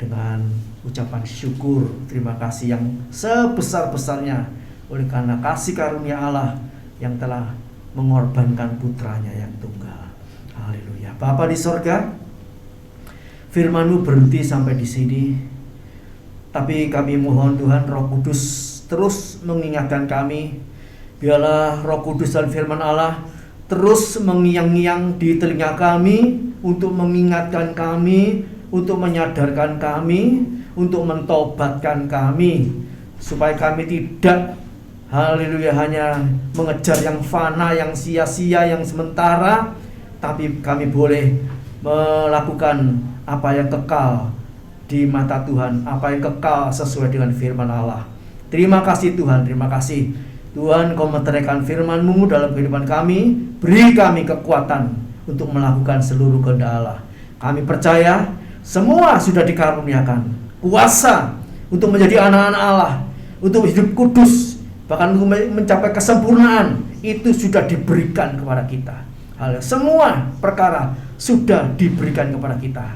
dengan ucapan syukur, terima kasih yang sebesar-besarnya oleh karena kasih karunia Allah yang telah mengorbankan putranya yang tunggal. Haleluya. Bapa di sorga, firman-Mu berhenti sampai di sini. Tapi kami mohon Tuhan Roh Kudus terus mengingatkan kami. Biarlah Roh Kudus dan firman Allah terus mengiang-ngiang di telinga kami untuk mengingatkan kami, untuk menyadarkan kami, untuk mentobatkan kami, supaya kami tidak haleluya hanya mengejar yang fana, yang sia-sia, yang sementara, tapi kami boleh melakukan apa yang kekal di mata Tuhan, apa yang kekal sesuai dengan firman Allah. Terima kasih Tuhan, terima kasih Tuhan, Kau meteraikan firman-Mu dalam kehidupan kami. Beri kami kekuatan untuk melakukan seluruh kehendak Allah. Kami percaya semua sudah dikaruniakan kuasa untuk menjadi anak-anak Allah, untuk hidup kudus, bahkan untuk mencapai kesempurnaan. Itu sudah diberikan kepada kita. Semua perkara sudah diberikan kepada kita.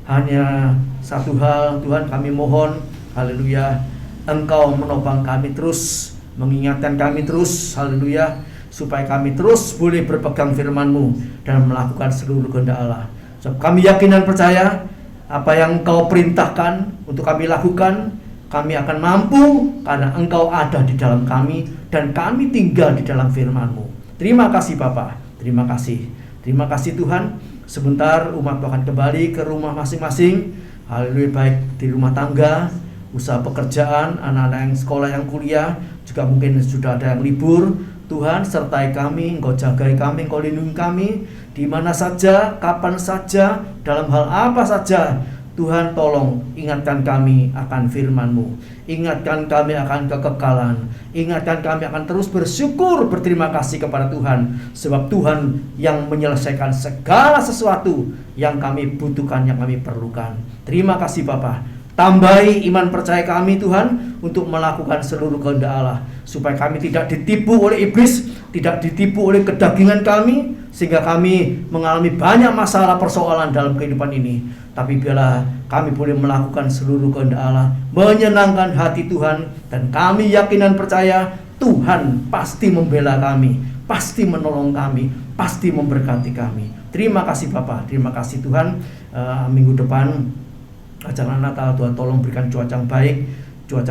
Hanya satu hal Tuhan, kami mohon, haleluya, Engkau menopang kami terus, mengingatkan kami terus, haleluya, supaya kami terus boleh berpegang firman-Mu dan melakukan seluruh kehendak Allah. Sebab kami yakin dan percaya apa yang Engkau perintahkan untuk kami lakukan, kami akan mampu karena Engkau ada di dalam kami dan kami tinggal di dalam firman-Mu. Terima kasih Bapa, terima kasih. Terima kasih Tuhan. Sebentar umat akan kembali ke rumah masing-masing. Haleluya, baik di rumah tangga, usaha pekerjaan, anak-anak yang sekolah, yang kuliah, juga mungkin sudah ada yang libur. Tuhan sertai kami, Engkau jagai kami, Engkau lindungi kami di mana saja, kapan saja, dalam hal apa saja. Tuhan tolong ingatkan kami akan firman-Mu, ingatkan kami akan kekekalan, ingatkan kami akan terus bersyukur, berterima kasih kepada Tuhan, sebab Tuhan yang menyelesaikan segala sesuatu yang kami butuhkan, yang kami perlukan. Terima kasih Bapa. Tambahi iman percaya kami Tuhan untuk melakukan seluruh kehendak Allah, supaya kami tidak ditipu oleh iblis, tidak ditipu oleh kedagingan kami, sehingga kami mengalami banyak masalah persoalan dalam kehidupan ini. Tapi biarlah kami boleh melakukan seluruh kehendak Allah, menyenangkan hati Tuhan, dan kami yakin dan percaya Tuhan pasti membela kami, pasti menolong kami, pasti memberkati kami. Terima kasih Bapak, terima kasih Tuhan. Minggu depan acara Natal, Tuhan tolong berikan cuaca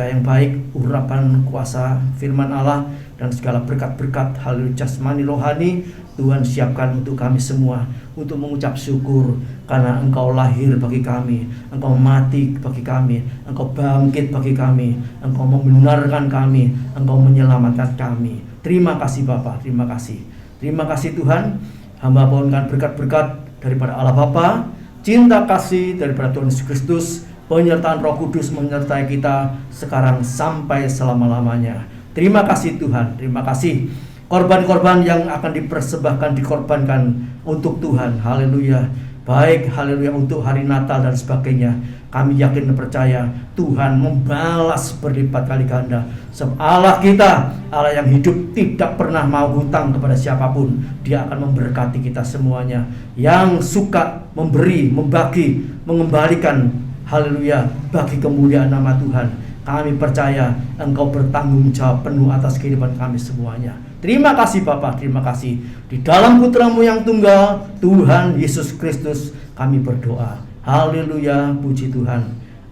yang baik, urapan kuasa firman Allah dan segala berkat-berkat haleluya jasmani rohani Tuhan siapkan untuk kami semua, untuk mengucap syukur karena Engkau lahir bagi kami, Engkau mati bagi kami, Engkau bangkit bagi kami, Engkau membenarkan kami, Engkau menyelamatkan kami. Terima kasih Bapa, terima kasih. Terima kasih Tuhan. Hamba mohonkan berkat-berkat daripada Allah Bapa, cinta kasih daripada Tuhan Yesus Kristus, penyertaan Roh Kudus menyertai kita sekarang sampai selama-lamanya. Terima kasih Tuhan, terima kasih. Korban-korban yang akan dipersembahkan, dikorbankan untuk Tuhan, haleluya. Baik, haleluya, untuk hari Natal dan sebagainya. Kami yakin dan percaya Tuhan membalas berlipat kali ganda. Sebab Allah kita, Allah yang hidup, tidak pernah mau hutang kepada siapapun. Dia akan memberkati kita semuanya. Yang suka memberi, membagi, mengembalikan, haleluya, bagi kemuliaan nama Tuhan. Kami percaya Engkau bertanggung jawab penuh atas kehidupan kami semuanya. Terima kasih Bapa, terima kasih. Di dalam Putra-Mu yang tunggal, Tuhan Yesus Kristus, kami berdoa. Haleluya, puji Tuhan.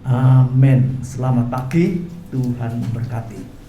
Amin. Selamat pagi, Tuhan memberkati.